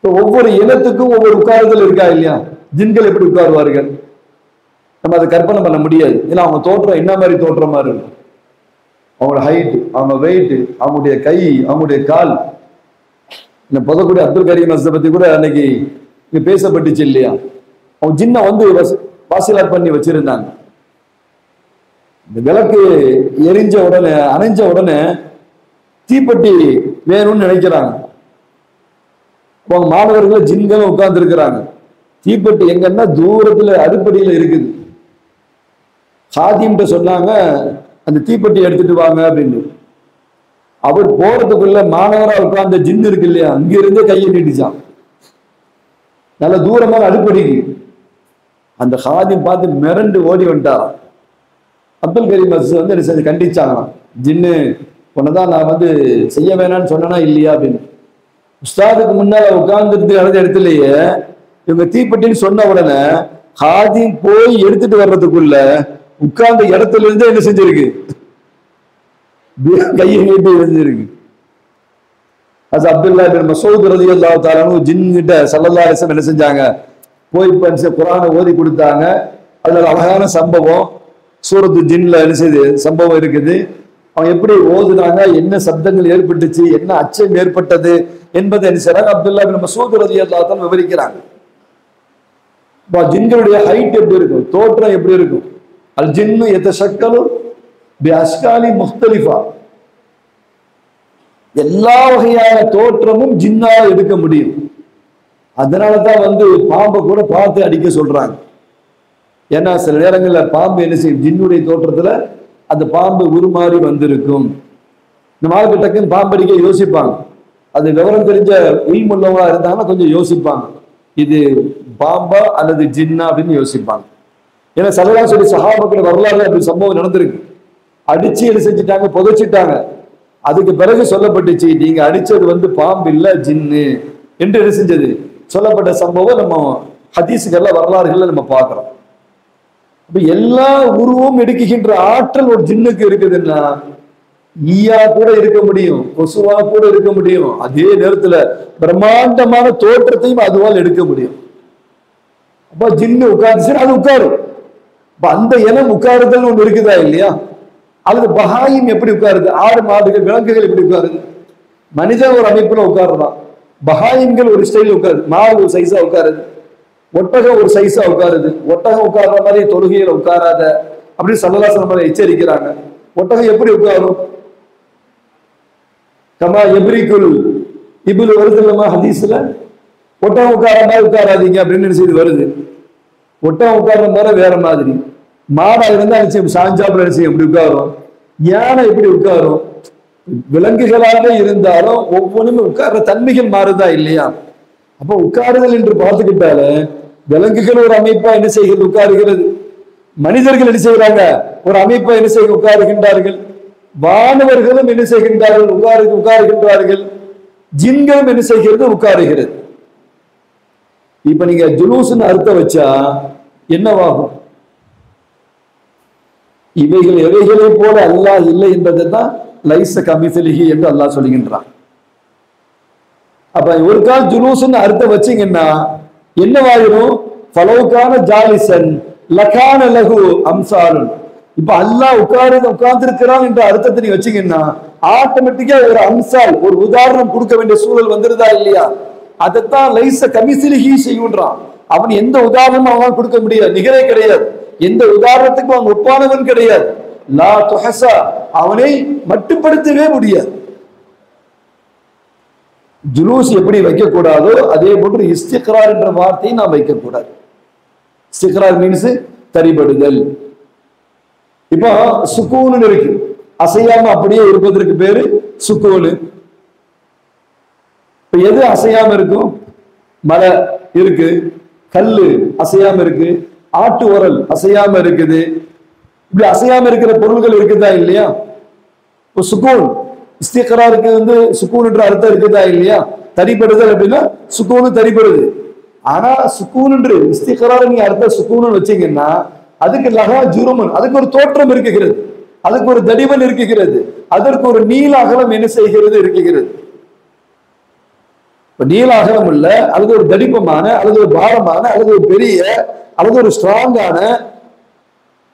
ஒவ்வொரு இனத்துக்கும் ஒவ்வொரு உட்காருதல் இருக்கா இல்லையா? ஜின்கள் எப்படி உட்காருவார்கள் நம்ம அதை கற்பனை பண்ண முடியாது. ஏன்னா அவங்க தோற்றம் என்ன மாதிரி தோற்றம் மாதிரி இருக்கும், அவங்களோட ஹைட், அவங்க வெயிட், அவங்களுடைய கை, அவங்களுடைய கால். இந்த புதக்கூடிய அப்துல் கரீம் மஸ்தை பத்தி கூட அன்னைக்கு இங்க பேசப்பட்டுச்சு இல்லையா? அவங்க ஜின்ன வாசிலாட் பண்ணி வச்சிருந்தாங்க. இந்த விளக்கு எரிஞ்ச உடனே அணைஞ்ச உடனே தீப்பெட்டி வேணும்னு நினைக்கிறாங்க. அவங்க மாணவர்கள் ஜின்களும் உட்கார்ந்து இருக்கிறாங்க. தீப்பெட்டி எங்கன்னா தூரத்துல அடுப்படியில இருக்குது. சாதிம்கிட்ட சொன்னாங்க அந்த தீப்பெட்டி எடுத்துட்டு வாங்க அப்படின்னு. அவர் போறதுக்குள்ள மாணவரா உட்கார்ந்த ஜின்னு இருக்கு இல்லையா, அங்கிருந்தே கையை நீட்டிச்சான். நல்ல தூரமான அடுப்படிக்கு. அந்த ஹாதிம் பார்த்து மிரண்டு ஓடி வந்துட்டாராம். அப்துல் கரீம் வந்து என்ன செஞ்சு கண்டிச்சாங்களாம், ஜின்னு உன்னதான் நான் வந்து செய்ய வேணான்னு சொன்னனா இல்லையா அப்படின்னு. உஸ்தாதுக்கு முன்னால உட்கார்ந்துட்டு நடந்த இடத்துலயே இவங்க தீப்பெட்டின்னு சொன்ன உடனே ஹாதிம் போய் எடுத்துட்டு வர்றதுக்குள்ள உட்கார்ந்த இடத்துல இருந்து என்ன செஞ்சிருக்கு, கையை நீட்டி செஞ்சிருக்கு. அது அப்துல்லா பின் மசூத் ரலியல்லாஹு தஆலா அன்ஹு ஜின் கிட்ட ஸல்லல்லாஹு அலைஹி வஸல்லம் என்ன செஞ்சாங்க, போய் குர்ஆனை ஓதி கொடுத்தாங்க. அதுல அழகான சம்பவம் சூரத்து ஜின்ல என்ன செய்யுது சம்பவம் இருக்குது. அவங்க எப்படி ஓதுனாங்க, என்ன சப்தங்கள் ஏற்பட்டுச்சு, என்ன அச்சம் ஏற்பட்டது என்பதை என்ன செய்றாங்க அப்துல்லா பின் மசூத் ரலியல்லாஹு தஆலா விவரிக்கிறாங்க. ஜின்களுடைய ஹைட் எப்படி இருக்கும், தோற்றம் எப்படி இருக்கும். அல் ஜின்னு யதஷக்கலு பி அஷ்காலி முக்தலிஃபா, எல்லா வகையான தோற்றமும் ஜின்னால எடுக்க முடியும். அதனாலதான் வந்து பாம்பை கூட பார்த்து அடிக்க சொல்றாங்க. ஏன்னா சில நேரங்கள்ல பாம்பு என்ன செய்யும், ஜின்னுடைய தோற்றத்துல அந்த பாம்பு உருமாறி வந்திருக்கும். இந்த மாதிரி டக்குன்னு பாம்பு அடிக்க யோசிப்பாங்க. அது விவரம் தெரிஞ்ச உள்முள்ளவங்களா இருந்தாங்கன்னா கொஞ்சம் யோசிப்பாங்க, இது பாம்பா அல்லது ஜின்னா அப்படின்னு யோசிப்பாங்க. ஏன்னா சல்லல்லாஹு அலைஹி சஹாபாக்கள் வரலாறு அப்படி சம்பவம் நடந்திருக்கு. அடிச்சு என்ன செஞ்சுட்டாங்க, புதைச்சிட்டாங்க. அதுக்கு பிறகு சொல்லப்பட்டுச்சு, நீங்க அடிச்சது வந்து பாம்பு இல்ல ஜின்னு என்று என்ன செஞ்சது சொல்லப்பட்ட சம்பவம் நம்ம ஹதீஸுகள்ல வரலாறுகள்ல நம்ம பார்க்கிறோம். அப்ப எல்லா உருவம் எடுக்குகின்ற ஆற்றல் ஒரு ஜின்னுக்கு இருக்குதுன்னா ஈயா கூட இருக்க முடியும், கொசுவா கூட இருக்க முடியும். அதே நேரத்துல பிரம்மாண்டமான தோற்றத்தையும் அதுவால் எடுக்க முடியும். அப்ப ஜின்னு உட்கார்ந்து அது உட்காரும். அந்த இனம் உட்காருதல் ஒண்ணு இருக்குதா இல்லையா? அல்லது பஹாயிம் எப்படி உட்காருது, ஆடு மாடுகள் விலங்குகள் எப்படி உட்காருது, மனிதன் ஒரு அமைப்புல உட்காருதான். பஹாயிம்கள் ஒரு ஸ்டைல் உட்காருது, மாடு ஒரு சைஸா உட்காருது, ஒட்டகம் ஒரு சைஸா உட்காருது. ஒட்டகம் உட்கார்ற மாதிரி தொழுகையில உட்காராத அப்படின்னு ஸல்லல்லாஹு அலைஹி வஸல்லம் எச்சரிக்கிறாங்க. ஒட்டகம் எப்படி உட்காரும், கமா எப்ரிகுல் இப்னு வருது இல்லமா ஹதீஸ்ல, ஒட்டகம் உட்கார மாதிரி உட்காராதீங்க அப்படின்னு செய்து வருது. ஒட்டகம் உட்கார்ற மாதிரி வேற மாதிரி, மாடா இருந்தா நிச்சயம் சாஞ்சாப்புல நிச்சயம் எப்படி உட்காரும், யானை எப்படி உட்காரும். விலங்குகளாக இருந்தாலும் ஒவ்வொன்றுமே உட்கார்ற தன்மைகள் மாறுதா இல்லையா? அப்ப உட்காருதல் என்று பார்த்துக்கிட்டால விலங்குகள் ஒரு அமைப்பா என்ன செய்கிறது உட்காருகிறது, மனிதர்கள் என்ன செய்கிறாங்க ஒரு அமைப்பா என்ன செய்ய உட்காருகின்றார்கள், வானவர்களும் என்ன செய்கின்றார்கள் உட்காருகின்றார்கள், ஜின்களும் என்ன செய்கிறது உட்காருகிறது. இப்ப நீங்க ஜுலூஸ்னு அர்த்தம் வச்சா என்னவாகும், இவைகள் எவைகளை போல அல்லாஹ் இல்லை என்பதை தான் லைஸ கமிசலிஹி என்று அல்லாஹ் சொல்லுகின்றான். அப்ப ஒரு கால் ஜுலூஸ்னு அர்த்தம் வச்சீங்கன்னா என்னவாயிரும், ஃபலௌகான ஜாலிசன் லகான லஹு அம்சாலுன். இப்ப அல்லாஹ் உட்கார்ந்து இருக்கிறான் என்ற அர்த்தத்தை நீ வச்சீங்கன்னா ஆட்டோமேட்டிக்கா ஒரு அம்சால் ஒரு உதாரணம் கொடுக்க வேண்டிய சூழல் வந்துருதா இல்லையா? அதைத்தான் லைஸ கமிசலிஹி செய்கின்றான். அவன் எந்த உதாரணமும் அவன் கொடுக்க முடியாது, நிகரே கிடையாது. எந்த உதாரணத்துக்கும் அவன் ஒப்பானவன் கிடையாது. லா துஹஸா, அவனை மட்டுப்படுத்தவே முடியாது. ஜுலூஸ் எப்படி வைக்கக்கூடாதோ அதே போன்று இஸ்திக்ரார் என்ற வார்த்தையை நாம் வைக்கக்கூடாது. இஸ்திக்ரார் மீன்ஸ் தரிபடுதல். இப்போ சுக்கூன் இருக்கு, அசையாம அப்படியே இருப்பதற்கு பேரு சுக்கூனு. இப்ப எது அசையாம இருக்கும், மலை இருக்கு, கல்லு அசையாம இருக்கு, ஆட்டு உரல் அசையாம இருக்குது. இப்படி அசையாம இருக்கிற பொருள்கள் இருக்குதா இல்லையா? இப்போ சுக்கூன் இஸ்திக்ராருக்கு வந்து சுக்கூன் என்ற அர்த்தம் இருக்குதா இல்லையா? தரிபடுதல் அப்படின்னா சுக்கூனு தரிபடுது. ஆனா சுக்கூன் என்று இஸ்திக்ரார் நீங்க அர்த்தம் சுக்கூன்னு வச்சீங்கன்னா அதுக்கு லகா ஜுருமன், அதுக்கு ஒரு தோற்றம் இருக்குகிறது, அதுக்கு ஒரு தடிமன் இருக்குகிறது, அதற்கு ஒரு நீல அகலம் என்ன செய்கிறது இருக்குகிறது. இப்ப நீல அகலம் இல்ல, அல்லது ஒரு தடிப்பமான அல்லது ஒரு பாரமான அல்லது ஒரு பெரிய அல்லது ஒரு ஸ்ட்ராங்கான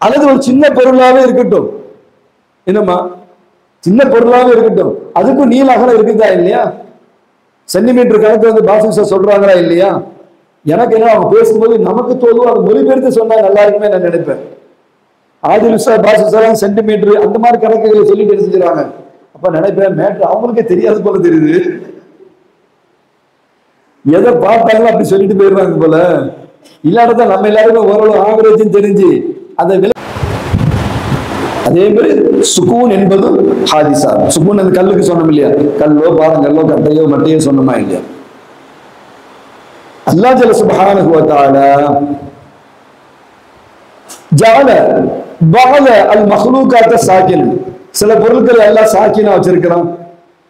அல்லது ஒரு சின்ன பொருளாவே இருக்கட்டும், என்னம்மா சின்ன பொருளாவே இருக்கட்டும், அதுக்கும் நீல அகலம் இருக்குதா இல்லையா? சென்டிமீட்டர் கணக்கு வந்து பாசிசா சொல்றாங்களா இல்லையா? எனக்கு என்ன அவங்க பேசும்போது நமக்கு தோதும் அது மொழிபெயர்த்து சொன்னா நல்லா இருக்குமே நான் நினைப்பேன். ஆதிலுசா பாசிசா சென்டிமீட்டர் அந்த மாதிரி கணக்குகளை சொல்லிட்டு செஞ்சுறாங்க. அப்ப நினைப்பேன் மேட்ரு அவங்களுக்கே தெரியாது போல தெரியுது, எதை பார்த்தாங்களோ அப்படி சொல்லிட்டு போயிடுறாங்க போல. இல்லாட்டதான் நம்ம எல்லாருமே ஓரளவு ஆவரேஜ் தெரிஞ்சு அதை அதே மாதிரி சுக்கூன் என்பது ஹாதிசா. சுக்கூன் அந்த கல்லுக்கு சொன்னோம் இல்லையா, கல்லோ பாறங்கல்லோ கட்டையோ மட்டையோ சொன்னோமா இல்லையா? அல்லாஹ் ஜல்ல சுப்ஹானஹு வ தஆலா ஜஅல பஅத அல் மக்லூகாத சாகின். சில பொருட்களை எல்லாம் சாக்கினா வச்சிருக்கிறான்.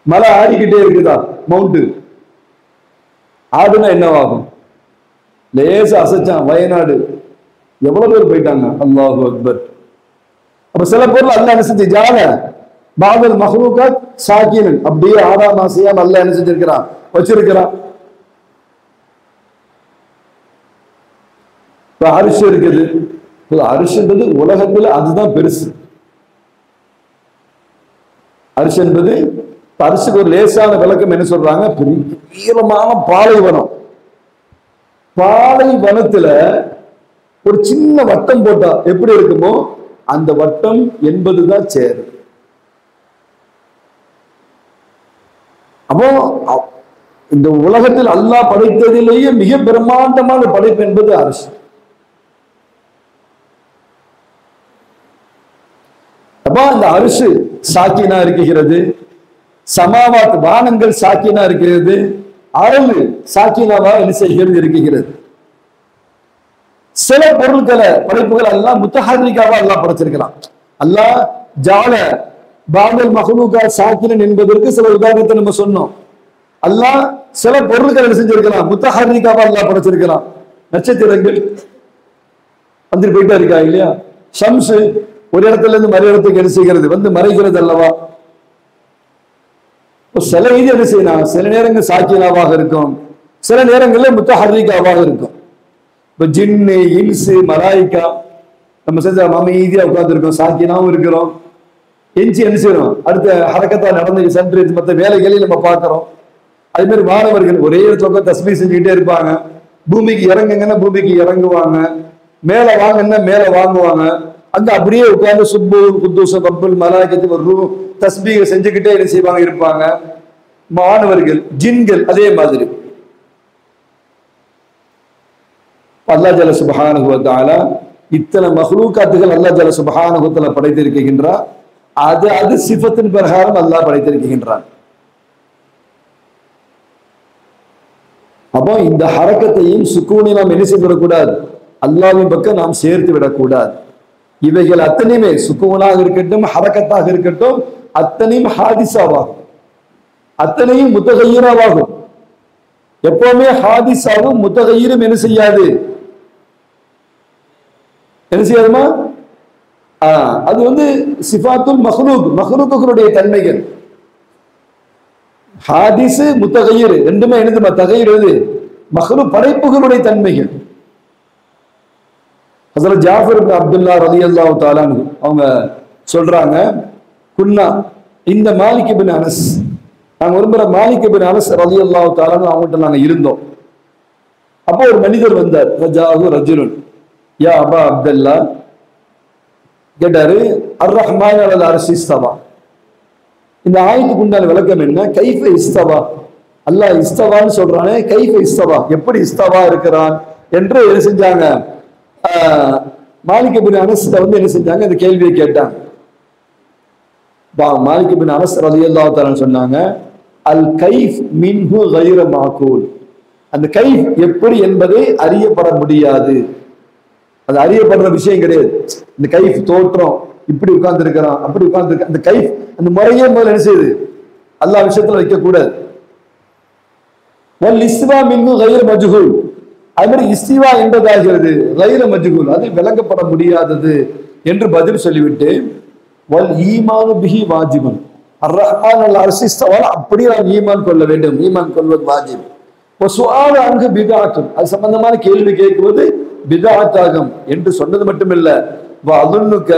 மலை ஆடிக்கிட்டே இருக்குதா, மவுண்ட் ஆடுனா என்னவாகும்? லேசா அசைச்சான், வயநாடு எவ்வளவு பேர் போயிட்டாங்க. அல்லாஹு அக்பர். அப்ப சில பொருள் அல்லாஹ் என்ன செஞ்சு ஜஅல பஅதல் மக்லூகாத் சாகின், அப்படியே ஆடாம அசையாம அல்லாஹ் என்ன செஞ்சிருக்கிறான், வச்சிருக்கிறான். இப்ப அரிசி இருக்குது. அரிசின்றது உலகத்துல அதுதான் பெருசு. அரிசி என்பது அரிசிக்கு ஒரு லேசான விளக்கம் என்ன சொல்றாங்க, நீளமான பாலைவனம். பாலைவனத்துல ஒரு சின்ன வட்டம் போட்டா எப்படி இருக்குமோ அந்த வட்டம் என்பதுதான் சேர். அப்போ இந்த உலகத்தில் அல்லாஹ் படைத்ததிலேயே மிக பிரம்மாண்டமான படைப்பு என்பது அரிசி. அப்ப அந்த அரிசி சாக்கினா இருக்குகிறது, சமாவாத் வானங்கள் சாக்கினா இருக்கிறது, அரங்கு சாக்கினாவா என்ன செய்கிறது இருக்கிறது. சில பொருட்களை படைப்புகள் எல்லாம் முத்தஹர்ரிகாவா அல்லாஹ் படைச்சிருக்கிறான். அல்லாஹ் ஜஅல பஅதல் மக்லூகா சாக்கினன் என்பதற்கு சில உதாரணத்தை நம்ம சொன்னோம். அல்லாஹ் சில பொருட்களை என்ன செஞ்சிருக்கிறான், முத்தஹர்ரிகாவா அல்லாஹ் படைச்சிருக்கிறான். நட்சத்திரங்கள் வந்து போயிட்டே இருக்கா இல்லையா? ஷம்ஸ் ஒரு இடத்துல இருந்து மறு இடத்துக்கு என்ன செய்கிறது, வந்து மறைகிறது அல்லவா? சில இது என்ன செய்யலாம், சில நேரங்கள் சாக்கினாவாக இருக்கும், சில நேரங்களில் முத்தஹர்ரிகாவாக இருக்கும். இப்ப ஜின்னு, இன்சு, மலாயிக்கா நம்ம செஞ்ச அமைதியா உட்கார்ந்துருக்கோம், சாக்கினாவும் இருக்கிறோம். எஞ்சி என்ன செய்யறோம், அடுத்த ஹரக்கத்தா நடந்து சென்று மற்ற வேலைகளையும் நம்ம பார்க்கிறோம். அதே மாதிரி மாணவர்கள் ஒரே இடத்துல உட்காந்து தஸ்பீஹ் செஞ்சுக்கிட்டே இருப்பாங்க. பூமிக்கு இறங்குங்கன்னா பூமிக்கு இறங்குவாங்க, மேல வாங்கன்னா மேல வாங்குவாங்க. அங்க அப்படியே உட்கார்ந்து சுப்பு குத்தூச ரப்புல் மலாயிகத்து ஒரு ரூ தஸ்பீஹ் செஞ்சுக்கிட்டே என்ன செய்வாங்க இருப்பாங்க. மாணவர்கள், ஜின்கள் அதே மாதிரி. அல்லாஹ் ஜல்ல சுப்ஹானஹு வ தஆலா இத்தனை மக்லூகாத்துகள் அல்லாஹ் ஜல்ல சுப்ஹானஹு வ தஆலா படைத்திருக்கின்றார். அது சிஃபத்தின் பிரகாரம் அல்லாஹ் படைத்திருக்கின்றான். அப்போ இந்த ஹரக்கத்தையும் சுக்கூனையும் நாம் என்ன செய்துவிடக்கூடாது, அல்லாஹ்வின் பக்கம் நாம் சேர்த்து விடக்கூடாது. இவைகள் அத்தனையுமே சுக்கூனாக இருக்கட்டும், ஹரக்கத்தாக இருக்கட்டும், அத்தனையும் ஹாதிசாவாகும், அத்தனையும் முத்தகையீராவாகும். எப்பவுமே ஹாதிசாவும் முத்தகையீரும் என்ன செய்யாது, என்ன செய்யாதுமா? அது வந்து சிஃபாத்துல் மக்லூக், மக்லூக்குகளுடைய தன்மைகள். ஹாதிஸ் முத்தகையீர் ரெண்டுமே என்னதுமா, தகையீர் எது, மக்லூக் படைப்புகளுடைய தன்மைகள். ஹஸரத் ஜாஃபர் இப்னு அப்துல்லா ரலியல்லாஹு தஆலா அன்ஹு அவங்க சொல்றாங்க, குன்னா இந்த மாலிக் இப்னு அனஸ், நாங்க ஒரு முறை மாலிக் இப்னு அனஸ் ரலியல்லாஹு தஆலா அவங்ககிட்ட நாங்க இருந்தோம். அப்போ ஒரு மனிதர் வந்தார், ரஜாஹு ரஜுலுன் யா அபா அப்துல்லா, கேட்டாரு அர் ரஹ்மான் அலல் அர்ஷி இஸ்தவா. இந்த ஆயத்துக்கு உண்டான விளக்கம் என்ன? கைஃப இஸ்தவா, அல்லாஹ் இஸ்தவான்னு சொல்றானே, கைஃப இஸ்தவா, எப்படி இஸ்தவா இருக்கிறான் என்று என்ன செஞ்சாங்க, மாலிக் இப்னு அனஸ் வந்து என்ன செஞ்சாங்க, இந்த கேள்வியை கேட்டாங்க. மாலிக் இப்னு அனஸ் ரலியல்லாஹு தஆலா சொன்னாங்க, அல் கைஃப் மின்ஹு கைர மாகூல், அந்த கைஃப் எப்படி என்பதை அறியப்பட முடியாது, அது அறியப்படுற விஷயம் கிடையாது. இந்த கைஃப் தோற்றம், இப்படி உட்கார்ந்து இருக்கிறான், அப்படி உட்கார்ந்து இருக்க, அந்த கைஃப் அந்த முறையே முதல்ல என்ன செய்யுது, அல்லாஹ் விஷயத்துல வைக்க கூடாது. வல் இஸ்வா மின்ஹு கைர மஜ்ஹூல், அது மாதிரி இஸ்திவா என்பதாகிறது கைர மஜ்ஹூல், அது விளங்கப்பட முடியாதது என்று பதில் சொல்லிவிட்டு, வல் ஈமானு பிஹி வாஜிபன், அர் ரஹ்மான் அல் அர்ஷி இஸ்தவா, அப்படி நாம் ஈமான் கொள்ள வேண்டும், ஈமான் கொள்வது வாஜிப். வசுஆலு அன்ஹு பித்அத்துன், அது சம்பந்தமான கேள்வி கேட்குவது பித்அத்தாகும் என்று சொன்னது மட்டுமில்ல, வஅதுன்னுக,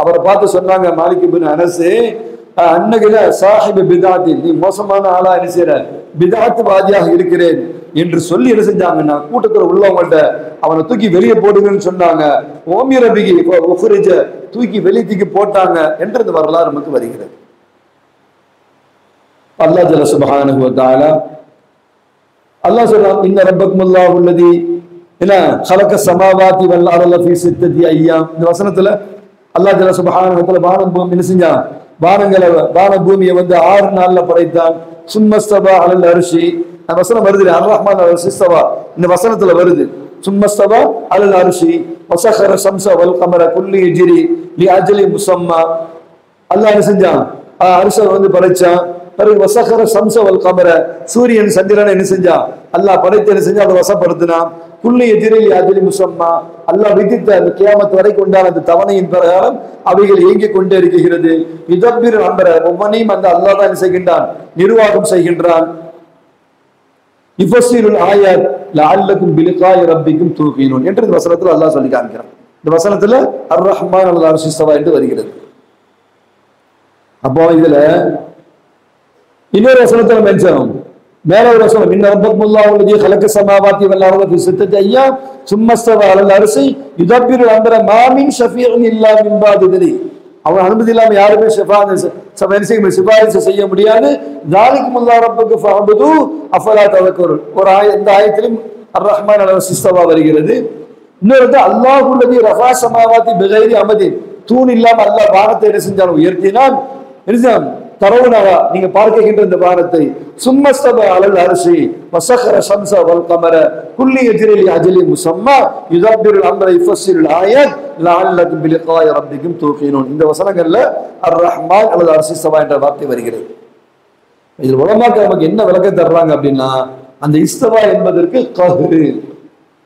அவரை பார்த்து சொன்னாங்க மாலிக் இப்னு அனஸ், அன்னகில சாஹிபு பித்அத்தின், நீ மோசமான ஆளா என்ன செய்ற, பித்அத்வாதியாக இருக்கிறேன் என்று சொல்லி என்ன செஞ்சாங்கன்னா, கூட்டத்தில் உள்ளவங்கள்ட்ட அவனை தூக்கி வெளியே போடுங்கன்னு சொன்னாங்க. ஓமிர பிகி உக்ரிஜ, தூக்கி வெளியே தூக்கி போட்டாங்க என்று இந்த வரலாறு நமக்கு வருகிறது. அல்லாஹ் ஜல்ல சுப்ஹானஹு வ தஆலா அல்லாஹ் சொல்றான், இன்ன ரப்பக்குமுல்லாஹு அல்லதி என்ன خلق السماوات والارض في 6 ايام. இந்த வசனத்துல அல்லாஹ் ஜல்ல சுப்ஹானஹு வ தஆலா வானம் பூமி என்ன செஞ்சான், வான பூமியை வந்து 6 நாள்ல படைத்தான். சும்மஸ்தவா அலல் அர்ஷி, வசனம் வருது, அர் ரஹ்மான் இஸ்தவா இந்த வசனத்துல வருது. சும்மஸ்தவா அலல் அர்ஷி வஸஹர ஷம்ஸ வல் கமர குல்லி யஜ்ரி லி அஜலி முஸம்மா. அல்லாஹ் என்ன செஞ்சான்? அர்ஷை வந்து படைச்சான். பிறகு வஸஹர ஷம்ஸ வல் கமர சூரியன் சந்திரனை என்ன செஞ்சான்? அல்லாஹ் படைத்து என்ன செஞ்சா? அதை வசப்படுத்தினான். குல்லி யஜ்ரி லி அஜலி முஸம்மா. அல்லாஹ் விதித்த அந்த கியாமத் வரைக்கும் உண்டான அந்த தவணையின் பிரகாரம் அவைகள் இயங்கிக் கொண்டே இருக்கிறது. யுதப்பிர் அம்பர ஒவ்வொன்றையும் அந்த அல்லாஹ் தான் என்ன செய்கின்றான்? நிர்வாகம் செய்கின்றான். இஃபஸிலுல் ஆயத் லஅல்லக்கும் பிலிகாய் ரப்பிக்கும் தூகினூன் என்று இந்த வசனத்துல அல்லாஹ் சொல்லி காமிக்கிறான். இந்த வசனத்துல அர் ரஹ்மான் அலல் அர்ஷி இஸ்தவா என்று வருகிறது. அப்போ இதுல இன்னொரு வசனத்துல மென்ஷன், மேல ஒரு வசனம், இன்ன ரப்பக்குமுல்லாஹு அல்லதீ ஹலக ஸமாவாத்தி வல் அர்த ஃபீ சித்தத்தி அய்யாம் சும்ம இஸ்தவா அலல் அர்ஷி யுதப்பிரு அம்ர மா மின் ஷஃபீஇன் இல்லா மின் பாதி இத்னி. அவன் அனுமதி இல்லாம யாருமே சிபாரிசு செய்ய முடியாது. ஜாலிகுமுல்லாஹு ரப்பக்கு ஃபஅபுது அஃபலா ததக்கருன். ஒரு இந்த ஆயத்திலும் அர் ரஹ்மான் அலல் அர்ஷி இஸ்தவா வருகிறது. இன்னொரு அல்லாஹு அல்லதீ ரஃபா ஸமாவாத்தி பிகைரி அமதின். தூண் இல்லாம அல்லாஹ் வானத்தை என்ன செஞ்சான்? உயர்த்தினான். தரவுனவா நீங்க பார்க்கின்ற இந்த வானத்தை. சும்மஸ்தவா அலல் அர்ஷி வஸஹர ஷம்ஸ வல் கமர குல்லி யஜ்ரி லி அஜலி முஸம்மா யுதப்பிருல் அம்ர யுஃபஸிலுல் ஆயத் லஅல்லக்கும் பிலிகாய் ரப்பிக்கும் தூகினூன். இந்த வசனங்கள்ல அர் ரஹ்மான் அலல் அர்ஷி இஸ்தவா என்ற வார்த்தை வருகிறது. இதில் உலமாக்கள் நமக்கு என்ன விளக்கம் தர்றாங்க அப்படின்னா, அந்த இஸ்தவா என்பதற்கு கஹ்ரு,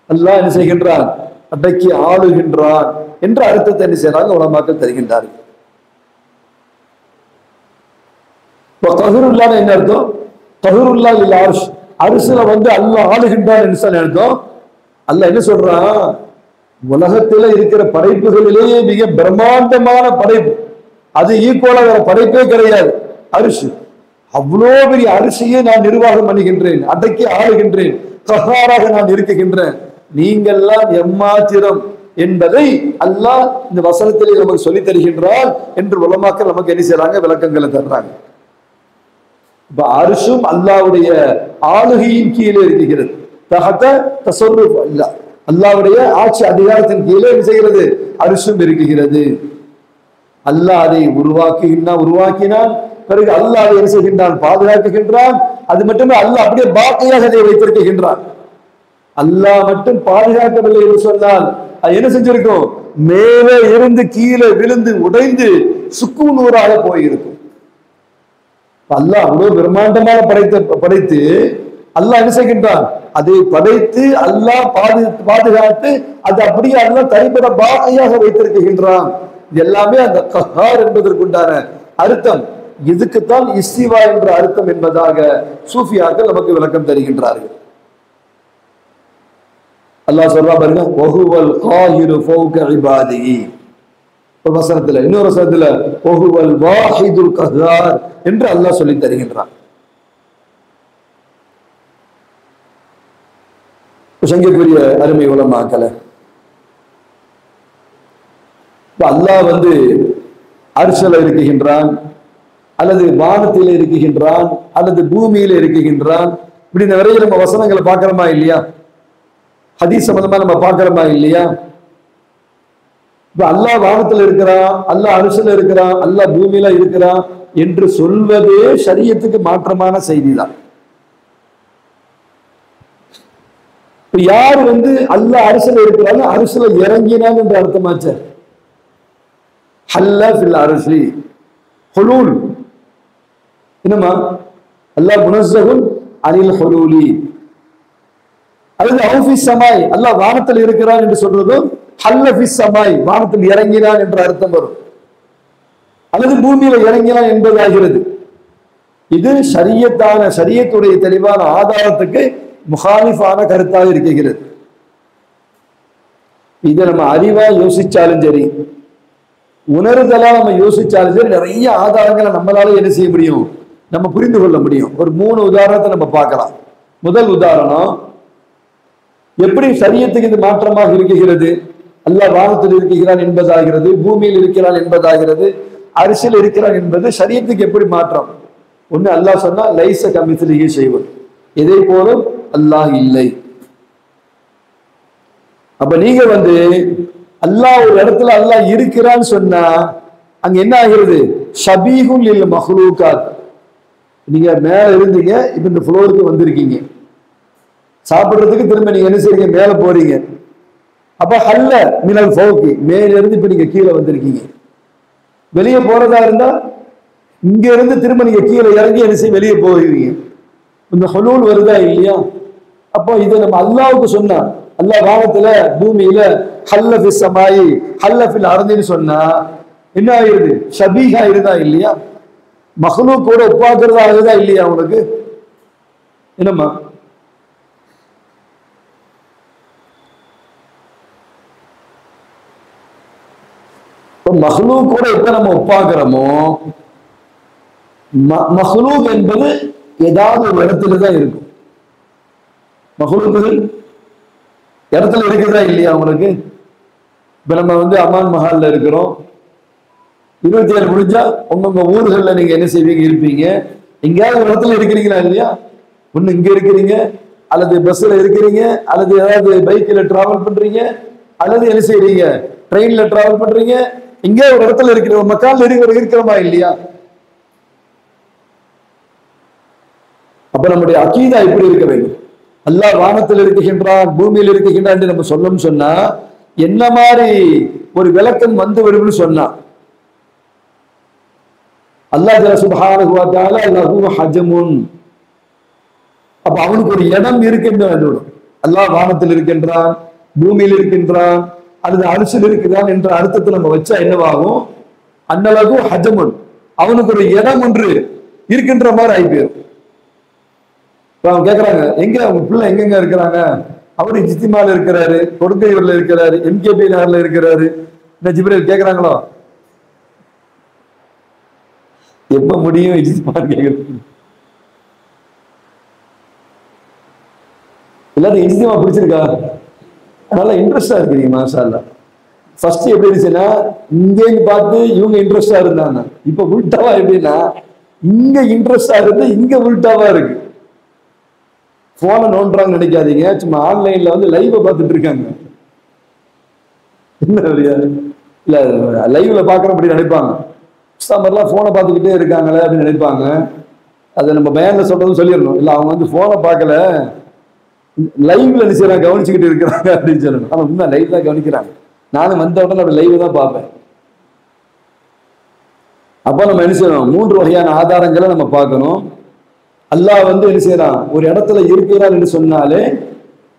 அல்லாஹ் என்ன செய்கின்றான்? அடக்கி ஆளுகின்றான் என்ற அர்த்தத்தை என்ன செய்யறாங்க உலமாக்கள் தருகின்றார்கள். கஹ்ருல்லாஹ் என்ன அர்த்தம்? கஹ்ருல்லாஹ் லில் அர்ஷ், அர்ஷ்ல வந்து அல்லாஹ் ஆளுகின்றான் என்று சொல்ல அர்த்தம். அல்லாஹ் என்ன சொல்றான்? உலகத்துல இருக்கிற படைப்புகளிலேயே மிக பிரம்மாண்டமான படைப்பு, அது ஈக்குவலா வேற படைப்பே கிடையாது அர்ஷ். அவ்வளோ பெரிய அரிசியை நான் நிர்வாகம் பண்ணுகின்றேன், அடக்கி ஆளுகின்றேன், கஹாராக நான் இருக்குகின்றேன், நீங்கள்லாம் எம்மாத்திரம் என்பதை அல்லாஹ் இந்த வசனத்திலே நமக்கு சொல்லி தருகின்றான் என்று உலமாக்கள் நமக்கு என்ன செய்யறாங்க? விளக்கங்களை தர்றாங்க. இப்ப அர்ஷும் அல்லாஹ்வுடைய ஆளுகையின் கீழே இருக்கிறது. தஹத தஸர்ருஃப் அல்லாஹ், அல்லாஹ்வுடைய ஆட்சி அதிகாரத்தின் கீழே என்ன செய்கிறது? அர்ஷும் இருக்கிறது. அல்லாஹ் அதை உருவாக்கினான். பிறகு அல்லாஹ் அதை என்ன செய்கின்றான்? பாதுகாக்குகின்றான். அது மட்டுமே அல்லாஹ் அப்படியே பாக்கியாக அதை வைத்திருக்கின்றான். அல்லாஹ் மட்டும் பாதுகாக்கவில்லை என்று சொன்னால் அது என்ன செஞ்சிருக்கும்? மேலே இருந்து கீழே விழுந்து உடைந்து சுக்குநூறாக போயிருக்கும். அல்லாஹ் அவ்வளவு பிரம்மாண்டமான படைத்து அல்லாஹ் என்ன செய்கின்றான்? அதை படைத்து அல்லாஹ் பாதுகாத்து அது அப்படியே அல்லாஹ் தனிப்பட பாகையாக வைத்திருக்கின்றான். இது எல்லாமே அந்த கஹார் என்பதற்குண்டான அர்த்தம். இதுக்குத்தான் இஸ்திவா என்ற அர்த்தம் என்பதாக சூஃபியாக்கள் நமக்கு விளக்கம் தருகின்றார்கள். அல்லாஹ் சொல்றா பாருங்க, வஹுவல் காஹிரு ஃபௌக இபாதிஹி. ஒரு வசனத்துல, இன்னொரு வசனத்துல வஹுவல் வாஹிதுல் கஹார் என்று அல்லாஹ் சொல்லி தருகின்றான். சங்கக்குரிய அருமை உலமாக்களே, அல்லாஹ் வந்து அர்ஷல இருக்குகின்றான், அல்லது வானத்தில இருக்குகின்றான், அல்லது பூமியில இருக்குகின்றான். இப்படி நிறைய நம்ம வசனங்களை பார்க்கிறோமா இல்லையா? ஹதீஸ் சம்பந்தமா நம்ம பார்க்கிறோமா இல்லையா? இப்ப அல்லாஹ் வானத்துல இருக்கிறான், அல்லாஹ் அர்ஷல இருக்கிறான், அல்லாஹ் பூமியில இருக்கிறான் என்று சொல்வதே ஷரியத்துக்கு மாற்றமான செய்தி தான். இப்ப யார் வந்து அல்லாஹ் அர்ஷல இருக்கிறாங்க, அர்ஷல இறங்கினான் என்று அர்த்தமாச்சு. ஹல்ல ஃபில் அர்ஷி ஹுலூல், என்னமா அல்லாஹ் முனஸ்ஸஹுன் அனில் ஹுலூலி. அல்லது அவுஃபிஸ் சமாய், அல்லாஹ் வானத்தில் இருக்கிறான் என்று சொல்றதும் ஹல்ல ஃபிஸ் சமாய், வானத்தில் இறங்கினான் என்ற அர்த்தம் வரும். அல்லது பூமியில இறங்கினான் என்பதாகிறது. இது ஷரியத்துடைய தெளிவான ஆதாரத்துக்கு முகாலிஃபான கருத்தாக இருக்கிறது. இதை நம்ம அறிவா யோசிச்சாலும் சரி, உணர்தலா நம்ம யோசிச்சாலும் சரி, நிறைய ஆதாரங்களை நம்மளால என்ன செய்ய முடியும்? நம்ம புரிந்து கொள்ள முடியும். ஒரு 3 உதாரணத்தை நம்ம பார்க்கலாம். முதல் உதாரணம், எப்படி ஷரியத்துக்கு இது மாற்றமாக இருக்கிறது? அல்லாஹ் வானத்தில் இருக்கிறான் என்பதாகிறது, பூமியில் இருக்கிறான் என்பதாகிறது, அரிசியில் இருக்கிறான் என்பது ஷரியத்துக்கு எப்படி மாற்றம்? ஒண்ணு அல்லாஹ் சொன்னா லைஸ கமித்லிஹி ஷைஉன், எதை போலும் அல்லாஹ் இல்லை. அப்ப நீங்க வந்து அல்லாஹ் ஒரு இடத்துல அல்லாஹ் இருக்கிறான்னு சொன்னா அங்க என்ன ஆகிறது? ஷபீஹுன் லில் மஹ்லூகாத், நீங்க மேல இருந்தீங்க, இப்ப இந்த ஃப்ளோருக்கு வந்திருக்கீங்க. சாப்பிடுறதுக்கு திரும்ப நீங்க என்ன செய்றீங்க? மேல போறீங்க. அப்ப ஹல்ல மினல் ஃபௌகி, மேல இருந்து இப்ப நீங்க கீழே வந்திருக்கீங்க. வெளியே போறதா இருந்தா இங்க இருந்து திரும்ப நீங்க கீழே இறங்கி என்ன செய்ய வெளியே போவீங்க. இந்த ஹுலூல் வருதா இல்லையா? அப்போ இதை நம்ம அல்லாவுக்கு சொன்னா, அல்லாஹ் வானத்துல பூமியில ஹல்ல ஃபிஸ் ஸமாயி ஹல்ல ஃபில் அர்தின்னு சொன்னா என்ன ஆயிருது? ஷபீஹ் ஆயிருதா இல்லையா? மஹ்லூக் கூட ஒப்பாக்குறதா ஆகுதா இல்லையா உனக்கு? என்னம்மா? மஹ்லூக் கூட எப்ப நம்ம ஒப்பாக்குறோமோ, மஹ்லூக் என்பது ஏதாவது ஒரு இடத்துல தான் இருக்கும். மஹ்லூக்குகள் இடத்துல இருக்குதா இல்லையா உங்களுக்கு? இப்ப நம்ம அமான் மஹால்ல இருக்கிறோம். 27 முடிஞ்சா உங்க ஊர்கள்ல நீங்க என்ன செய்வீங்க? இருப்பீங்க. எங்கேயாவது ஒரு இடத்துல இருக்கிறீங்களா இல்லையா? ஒண்ணு இங்க இருக்கிறீங்க, அல்லது பஸ்ல இருக்கிறீங்க, அல்லது ஏதாவது பைக்ல டிராவல் பண்றீங்க, அல்லது என்ன செய்றீங்க? ட்ரெயின்ல டிராவல் பண்றீங்க. இங்கே ஒரு இடத்துல இருக்கிற மக்கால் இருக்கிறோமா இல்லையா? அப்ப நம்முடைய அகீதா இப்படி இருக்க வேண்டும். அல்லாஹ் வானத்தில் இருக்குகின்றான், பூமியில் இருக்குகின்றான் என்று நம்ம சொல்லணும்னு சொன்னா என்ன மாதிரி ஒரு விளக்கம் வரும்னு சொன்னா, அல்லாஹ் சுப்ஹானஹு வ தஆலா லஹு ஹஜமுன், அப்ப அவனுக்கு ஒரு இடம் இருக்கின்றது. அல்லாஹ் வானத்தில் இருக்கின்றான், பூமியில் இருக்கின்றான், அல்லது அரிசில் இருக்குதான் என்ற அர்த்தத்தை நம்ம வச்சா என்னவாகும்? அன்னலகு ஹஜமுன், அவனுக்கு ஒரு இடம் ஒன்று இருக்கின்ற மாதிரி ஆயிப்போயிரும். அவங்க கேட்கறாங்க, எங்க அவங்க பிள்ளை எங்கெங்க இருக்கிறாங்க? அவரு இஜ்திமால இருக்கிறாரு, கொடுங்கையூர்ல இருக்கிறாரு, எம்கேபி நகர்ல இருக்கிறாரு. இந்த ஜிப்ரீல் கேட்கறாங்களோ எப்ப முடியும் இஜ்திமான்னு கேட்கறது? எல்லாரும் இஜ்திமா பிடிச்சிருக்கா? நல்லா இன்ட்ரெஸ்டா இருக்கீங்க மாஷா அல்லாஹ். ஃபர்ஸ்ட் எப்படி இருந்துச்சுன்னா இங்கேன்னு பார்த்து இவங்க இன்ட்ரெஸ்டா இருந்தாங்க. இப்ப உல்டாவா எப்படின்னா இங்க இன்ட்ரெஸ்டா இருந்து இங்க உல்டாவா இருக்கு. போனை நோண்டுறாங்க நினைக்காதீங்க, சும்மா ஆன்லைன்ல லைவ பார்த்துட்டு இருக்காங்க. என்ன இல்ல லைவ்ல பாக்குறப்படி நினைப்பாங்க, கஸ்டமர்லாம் போனை பார்த்துக்கிட்டே இருக்காங்களே அப்படின்னு நினைப்பாங்க. அதை நம்ம பயான்ல சொல்றதும் சொல்லிடணும். இல்ல அவங்க போனை பார்க்கல, லைவ்ல நிச்சயம் கவனிச்சுக்கிட்டு இருக்கிறாங்க அப்படின்னு சொல்லணும். ஆனா உண்மை லைவ் தான் கவனிக்கிறாங்க. நானும் வந்த உடனே அப்படி லைவ் தான் பார்ப்பேன். அப்ப நம்ம என்ன செய்யணும்? 3 வகையான ஆதாரங்களை நம்ம பார்க்கணும். அல்லாஹ் என்ன செய்யறான்? ஒரு இடத்துல இருக்கிறான் என்று சொன்னாலே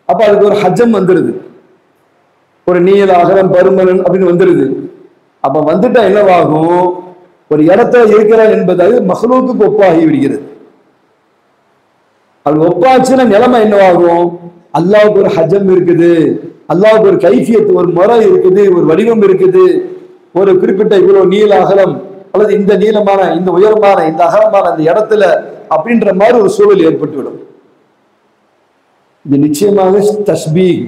அப்ப அதுக்கு ஒரு ஹஜம் வந்துருது, ஒரு நீல அகலம் பருமன் அப்படின்னு வந்துருது. அப்ப வந்துட்டா என்னவாகும்? ஒரு இடத்துல இருக்கிறான் என்பது மஹ்லூக்குக்கு ஒப்பாகி விடுகிறது. அது ஒப்பாச்சுன்னா நிலைமை என்னவாகும்? அல்லாவுக்கு ஒரு ஹஜம் இருக்குது, அல்லாவுக்கு ஒரு கைஃபியத், ஒரு முறை இருக்குது, ஒரு வடிவம் இருக்குது, ஒரு குறிப்பிட்ட இவ்வளவு நீல அகலம் அல்லது இந்த நீளமான இந்த உயரமான இந்த அகலமான அந்த இடத்துல அப்படின்ற மாதிரி ஒரு சூழல் ஏற்பட்டுவிடும். இது நிச்சயமாக தஷ்பீஹ்,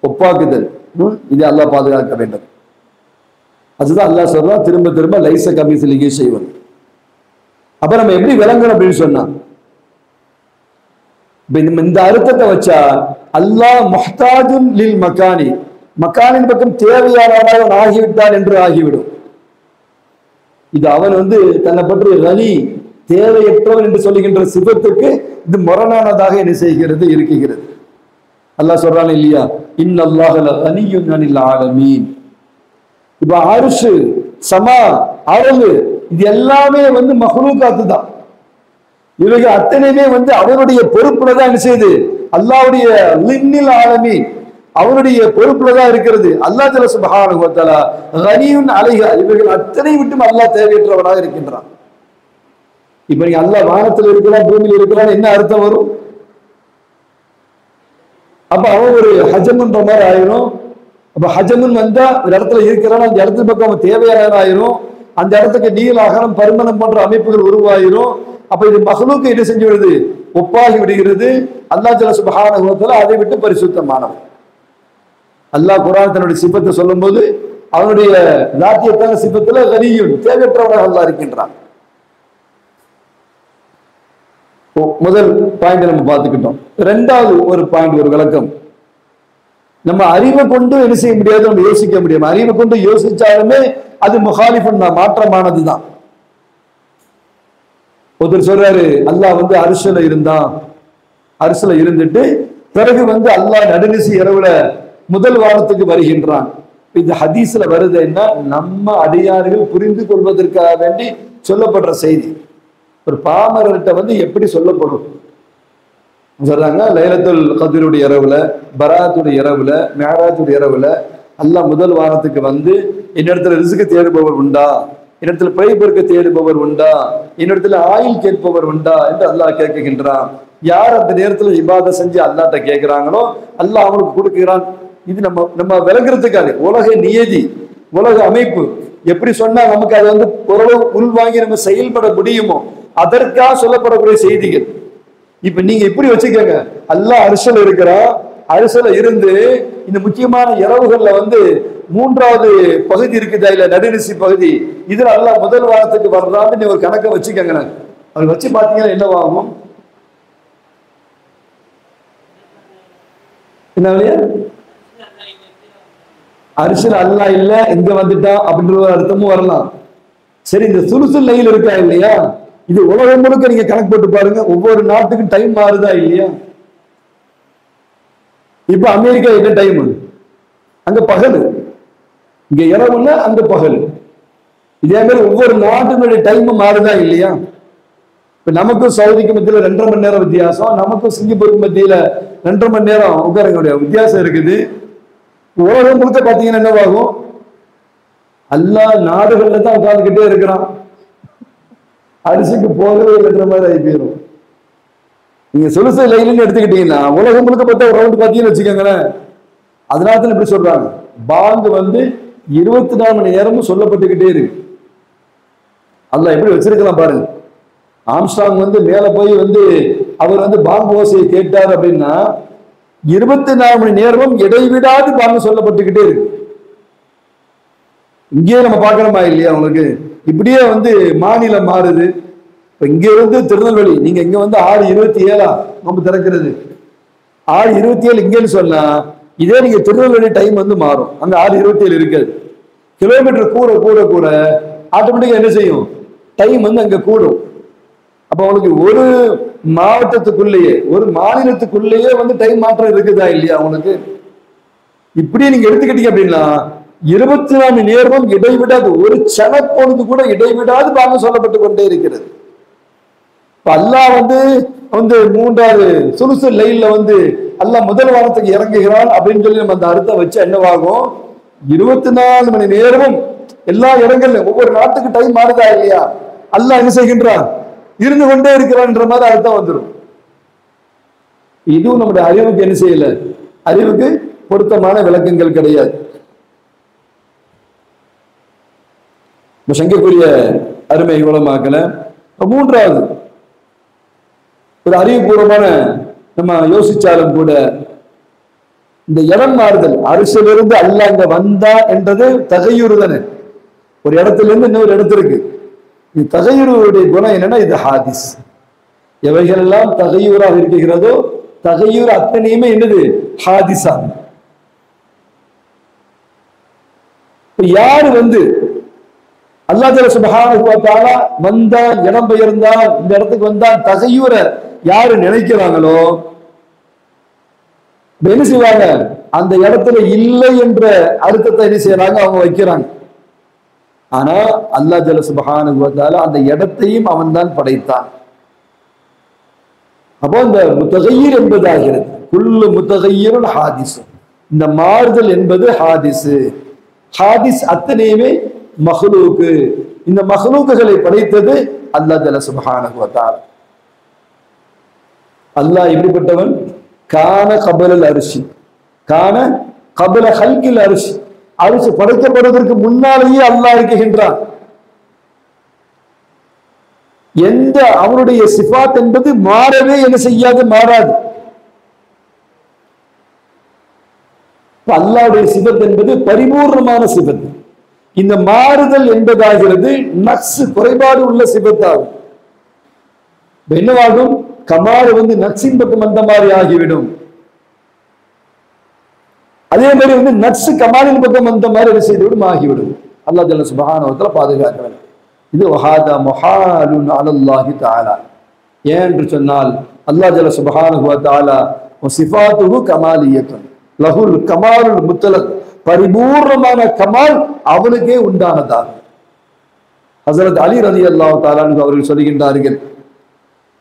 ஒப்பாக்குதல். இதை அல்லாஹ் பாதுகாக்க வேண்டும். அதுதான் அல்லாஹ் சொல்றான் திரும்ப திரும்ப லைஸ கமிஸ்லிஹி ஷைஉன். அப்ப நம்ம எப்படி விளங்கணும் அப்படின்னு சொன்னா, இந்த அர்த்தத்தை வச்சா அல்லாஹ் முஹ்தாஜுன் லில் மக்கானி, மக்கானின் பக்கம் தேவையானவன் ஆகிவிட்டான் என்று ஆகிவிடும். இது அவன் தன்னை பற்றி கனி, தேவையற்றவன் என்று சொல்லுகின்ற சிபத்துக்கு இது முரணானதாக என்ன செய்கிறது? இருக்கிறது. அல்லாஹ் சொல்றான் இல்லையா, இன்னல்லாஹ லகனியுன் அனில் ஆலமீன். இப்ப அர்ஷ், சமா, அருள் இது எல்லாமே மஹ்லூகாத்து தான். இவைகள் அத்தனையுமே அவனுடைய பொறுப்புல தான் என்ன செய்யுது? அல்லாஹ்வுடைய லின்னில் ஆலமீன், அவனுடைய பொறுப்புல தான் இருக்கிறது. அல்லாஹ் ஜல்ல சுப்ஹானஹு வ தஆலா கனியுன் அலைஹா, இவைகள் அத்தனை விட்டும் அல்லாஹ் தேவையற்றவனாக இருக்கின்றான். இப்ப நீங்க அல்லாஹ் வானத்தில் இருக்கிறான், பூமியில் இருக்கிறான், என்ன அர்த்தம் வரும்? அப்ப அவன் ஒரு ஹஜம்ன்ற மாதிரி ஆயிரும். அப்ப ஹஜமுன் வந்தா ஒரு இடத்துல இருக்கிறான், அந்த இடத்துல பக்கம் அவன் தேவையான ஆயிரும். அந்த இடத்துக்கு நீல அகலம் பருமனம் போன்ற அமைப்புகள் உருவாயிரும். அப்ப இது மஹ்லூக்கு என்ன செஞ்சு விடுது? ஒப்பாகி விடுகிறது. அல்லாஹ் ஜல்ல சுப்ஹானஹு வ தஆலா அதை விட்டு பரிசுத்தமானவன். அல்லாஹ் குர்ஆன் தன்னுடைய சிபத்தை சொல்லும் போது அவனுடைய தாத்தியத்தான சிபத்துல கனியுன், தேவையற்றவனாக அல்லாஹ் இருக்கின்றான். முதல் பாயிண்ட் நம்ம பார்த்துக்கிட்டோம். இரண்டாவது ஒரு பாயிண்ட், ஒரு விளக்கம். நம்ம அறிவை கொண்டு என்ன செய்ய முடியாது? நம்ம யோசிக்க முடியும். அறிவை கொண்டு யோசிச்சாலுமே அது முகாலிஃபன் தான், மாற்றமானது தான். ஒருத்தர் சொல்றாரு அல்லாஹ் வந்து அரிசில இருந்தான், அரிசில இருந்துட்டு பிறகு வந்து அல்லாஹ் நடுநிசி இரவுல முதல் வாரத்துக்கு வருகின்றான். இந்த ஹதீஸ்ல வருது என்ன, நம்ம அடியார்கள் புரிந்து கொள்வதற்காக வேண்டி சொல்லப்படுற செய்தி. ஒரு பாமரர்கிட்ட வந்து எப்படி சொல்லப்படும் சொல்றாங்க, லைலத்துல் கத்ருடைய இரவுல, பராத்துடைய இரவுல, மேராஜுடைய இரவுல அல்லாஹ் முதல் வாரத்துக்கு வந்து என்னிடத்துல ரிஸ்க் தேடுபவர் உண்டா, என்னிடத்துல பிழை பொறுக்க தேடுபவர் உண்டா, என்னிடத்துல ஆயில் கேட்பவர் உண்டா என்று அல்லாஹ் கேட்கின்றான். யார் அந்த நேரத்துல இபாதத் செஞ்சு அல்லாஹ்ட்ட கேட்கிறாங்களோ அல்லாஹ் அவனுக்கு கொடுக்கிறான். இது நம்ம விளங்குறதுக்காக உலக நியதி, உலக அமைப்பு எப்படி சொன்னா நமக்கு அதை வந்து ஓரளவு உள்வாங்கி நம்ம செயல்பட முடியுமோ அதற்காக சொல்லப்படக்கூடிய செய்திகள். இப்ப நீங்க இப்படி வச்சுக்கோங்க, அல்லாஹ் அரிசல இருக்கிறா, அரிசல இருந்து இந்த முக்கியமான இரவுகள்ல வந்து மூன்றாவது பகுதி இருக்குதா இல்ல நடுநிசி பகுதி, இதுல அல்லாஹ் முதல் வாரத்துக்கு வர்றான்னு நீ ஒரு கணக்கை வச்சுக்கோங்க. அது வச்சு பாத்தீங்கன்னா என்னவாகும், என்ன அரிசல் அல்லாஹ் இல்ல இங்க வந்துட்டா அப்படின்ற ஒரு அர்த்தமும் வரலாம். சரி, இந்த சுலுசுல் லைல் இருக்கா இல்லையா, இது உலகம் முழுக்க நீங்க கணக்கு போட்டு பாருங்க, ஒவ்வொரு நாட்டுக்கும் டைம் மாறுதா இல்லையா. இப்ப அமெரிக்கா என்ன டைம், அங்க பகல், இங்க இரவுன்னா அங்க பகல். இதே மாதிரி ஒவ்வொரு நாட்டினுடைய டைம் மாறுதா இல்லையா. இப்ப நமக்கும் சவுதிக்கு மத்தியில 2.5 மணி நேரம் வித்தியாசம், நமக்கும் சிங்கப்பூருக்கு மத்தியில 2.5 மணி நேரம் உட்காரங்களுடைய வித்தியாசம் இருக்குது. உலகம் முழுக்க பாத்தீங்கன்னா என்னவாகும், அல்லாஹ் நாடுகள்ல தான் உட்கார்ந்துகிட்டே இருக்கிறான், அரிசிக்கு போகவே இருக்கிற மாதிரி ஆகி போயிடும். நீங்க சொலுசை லைன்னு எடுத்துக்கிட்டீங்கன்னா உலகம் முழுக்க பார்த்தா ஒரு ரவுண்ட் பாத்தீங்கன்னு வச்சுக்கோங்களேன். அதனால தான் இப்படி சொல்றாங்க, பாங்கு வந்து 24 மணி நேரமும் சொல்லப்பட்டுக்கிட்டே இருக்கு. அல்லாஹ் எப்படி வச்சிருக்கலாம் பாருங்க. ஆம்ஸ்ட்ராங் வந்து மேல போய் வந்து அவர் வந்து பாங்கு ஓசையை கேட்டார் அப்படின்னா 24 மணி நேரமும் இடைவிடாது பாங்கு சொல்லப்பட்டுக்கிட்டே இருக்கு. இங்கேயே நம்ம பார்க்கணுமா இல்லையா உங்களுக்கு, இப்படியே வந்து மாநிலம் மாறுது. இப்ப இங்க இருந்து திருநெல்வேலி, நீங்க இங்க வந்து 6:27 நம்ம திறக்கிறது, 6:27 இங்கன்னு சொன்னா இதே நீங்க திருநெல்வேலி டைம் வந்து மாறும், அங்க 6:27 இருக்காது. கிலோமீட்டர் கூட கூட கூட ஆட்டோமேட்டிக்கா என்ன செய்யும், டைம் வந்து அங்க கூடும். அப்ப உங்களுக்கு ஒரு மாவட்டத்துக்குள்ளேயே ஒரு மாநிலத்துக்குள்ளேயே வந்து டைம் மாற்றம் இருக்குதா இல்லையா உங்களுக்கு. இப்படியே நீங்க எடுத்துக்கிட்டீங்க அப்படின்னா 24 மணி நேரமும் இடைவிடாது, ஒரு சனப்பொழுது கூட இடைவிடாது பாங்க சொல்லப்பட்டு கொண்டே இருக்கிறது. அல்லாஹ் வந்து மூன்றாவது சுலுசு லைல்ல வந்து அல்லாஹ் முதல் வாரத்துக்கு இறங்குகிறான் அப்படின்னு சொல்லி நம்ம அந்த அர்த்தம் வச்சு என்னவாகும், 24 மணி நேரமும் எல்லா இடங்கள்ல ஒவ்வொரு நாட்டுக்கு டைம் மாறுதா இல்லையா, அல்லாஹ் என்ன செய்கின்றான், இருந்து கொண்டே இருக்கிறான்ற மாதிரி அர்த்தம் வந்துடும். இதுவும் நம்முடைய அறிவுக்கு என்ன செய்யல, அறிவுக்கு பொருத்தமான விளக்கங்கள் கிடையாது. சங்கக்கூடிய அருமை உலமாக்கல. மூன்றாவது ஒரு அறிவுபூர்வமான நம்ம யோசிச்சாலும் கூட இந்த இடம் மாறுதல், அரிசிலிருந்து அல்லாஹ் இங்க வந்தா என்றது தகையுறு தானே, ஒரு இடத்துல இருந்து இன்னொரு இடத்திற்கு. இது தகையுருடைய குணம் என்னன்னா, இது ஹாதிஸ். எவைகள் எல்லாம் தகையூராக இருக்கிறதோ தகையூர் அத்தனையுமே என்னது, ஹாதிஸா. யாரு வந்து அல்லாஹ் சுப்ஹானஹு வ தஆலா வந்தான், இடம் பெயர்ந்தான், இந்த இடத்துக்கு வந்தான், தகையூர யாரு நினைக்கிறாங்களோ என்ன செய்வாங்க, அந்த இடத்துல இல்லை என்ற அர்த்தத்தை என்ன செய்யறாங்க, அவங்க வைக்கிறாங்க. ஆனா அல்லாஹ் சுப்ஹானஹு வ தஆலா அந்த இடத்தையும் அவன் தான் படைத்தான். அப்போ இந்த முத்தகையீர் என்பதாகிறது, குல்லு முத்தகையீரும் ஹாதிஸ், இந்த மாறுதல் என்பது ஹாதிஸ். ஹாதிஸ் அத்தனையுமே மஹ்லூக்கு, இந்த மஹ்லூக்குகளை படைத்தது அல்லாஹ் சுப்ஹானஹு வ தஆலா. அல்லாஹ் எப்படிப்பட்டவன், கான கபலல் அரிசி, கான கபல ஹல்கில் அரிசி, அரிசி படைக்கப்படுவதற்கு முன்னாலேயே அல்லாஹ் இருக்கின்றான். எந்த அவனுடைய சிஃபாத் என்பது மாறவே என்ன செய்யாது, மாறாது. அல்லாஹ்வுடைய சிஃபத் என்பது பரிபூர்ணமான சிஃபத். இந்த மாறுதல் என்பதாகிறது நக்ஸ், குறைபாடு உள்ள சிஃபத்தாகும். என்னவாகும், கமால் வந்து நக்ஸின் பக்கம் அந்த மாதிரி ஆகிவிடும். அதே மாதிரி நக்ஸ் கமாலின் பக்கம் அந்த மாதிரி செய்துவிடும், ஆகிவிடும். அல்லாஹ் ஜல்ல சுப்ஹானஹு வ தஆலா பாதுகாக்க வேண்டும். இது வஹாதா முஹாலுன் அலல்லாஹி தஆலா. ஏன் என்று சொன்னால் அல்லாஹ் ஜல்ல சுப்ஹானஹு வ தஆலா சிஃபாத்துஹு கமாலியத்துன் லஹுல் கமாலுல் முத்தலக், பரிபூர்ணமான கமால் அவனுக்கே உண்டானதாகும். ஹஸரத் அலி ரலியல்லாஹு தஆலா அன்ஹு அவர்கள் சொல்கின்றார்கள்,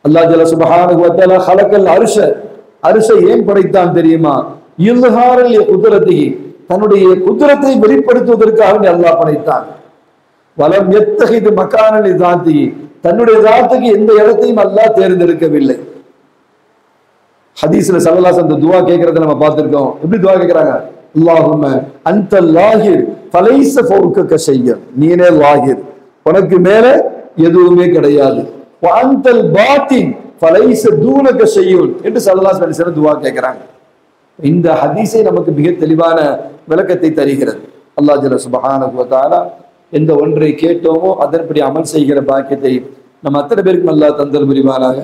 அல்லாஹ் ஜல்ல சுப்ஹானஹு வ தஆலா ஹலக்கல் அர்ஷ, அர்ஷை ஏன் படைத்தான் தெரியுமா? இல்ஹாரல் குத்ரத்திஹி, தன்னுடைய குத்ரத்தை வெளிப்படுத்துவதற்காக அல்லாஹ் படைத்தான். வலம் யத்தஹிது மகானல் லிதாத்திஹி, தன்னுடைய ஜாத்துக்கு எந்த இடத்தையும் அல்லாஹ் தேர்ந்தெடுக்கவில்லை. ஹதீஸ்ல ஸல்லல்லாஹு அலைஹி வஸல்லம் துஆ கேக்குறத நம்ம பார்த்திருக்கோம். எப்படி துஆ கேக்குறாங்க? அல்லாஹும்ம அன்தல் லாஹிர் ஃபலைஸ ஃபௌகக ஷையன், நீனே லாஹிர், உனக்கு மேல எதுவுமே கிடையாது. வ அன்தல் பாத்தின் ஃபலைஸ தூனக ஷையுன் என்று ஸல்லல்லாஹு அலைஹி வஸல்லம் துஆ கேக்குறாங்க. இந்த ஹதீஸை நமக்கு மிக தெளிவான விளக்கத்தை தருகிறது. அல்லாஹ் ஜல்ல சுப்ஹானஹு வ தஆலா எந்த ஒன்றை கேட்டோமோ அதன்படி அமல் செய்கிற பாக்கியத்தை நம்ம அத்தனை பேருக்கும் அல்லாஹ் தந்தல் புரிவானாக.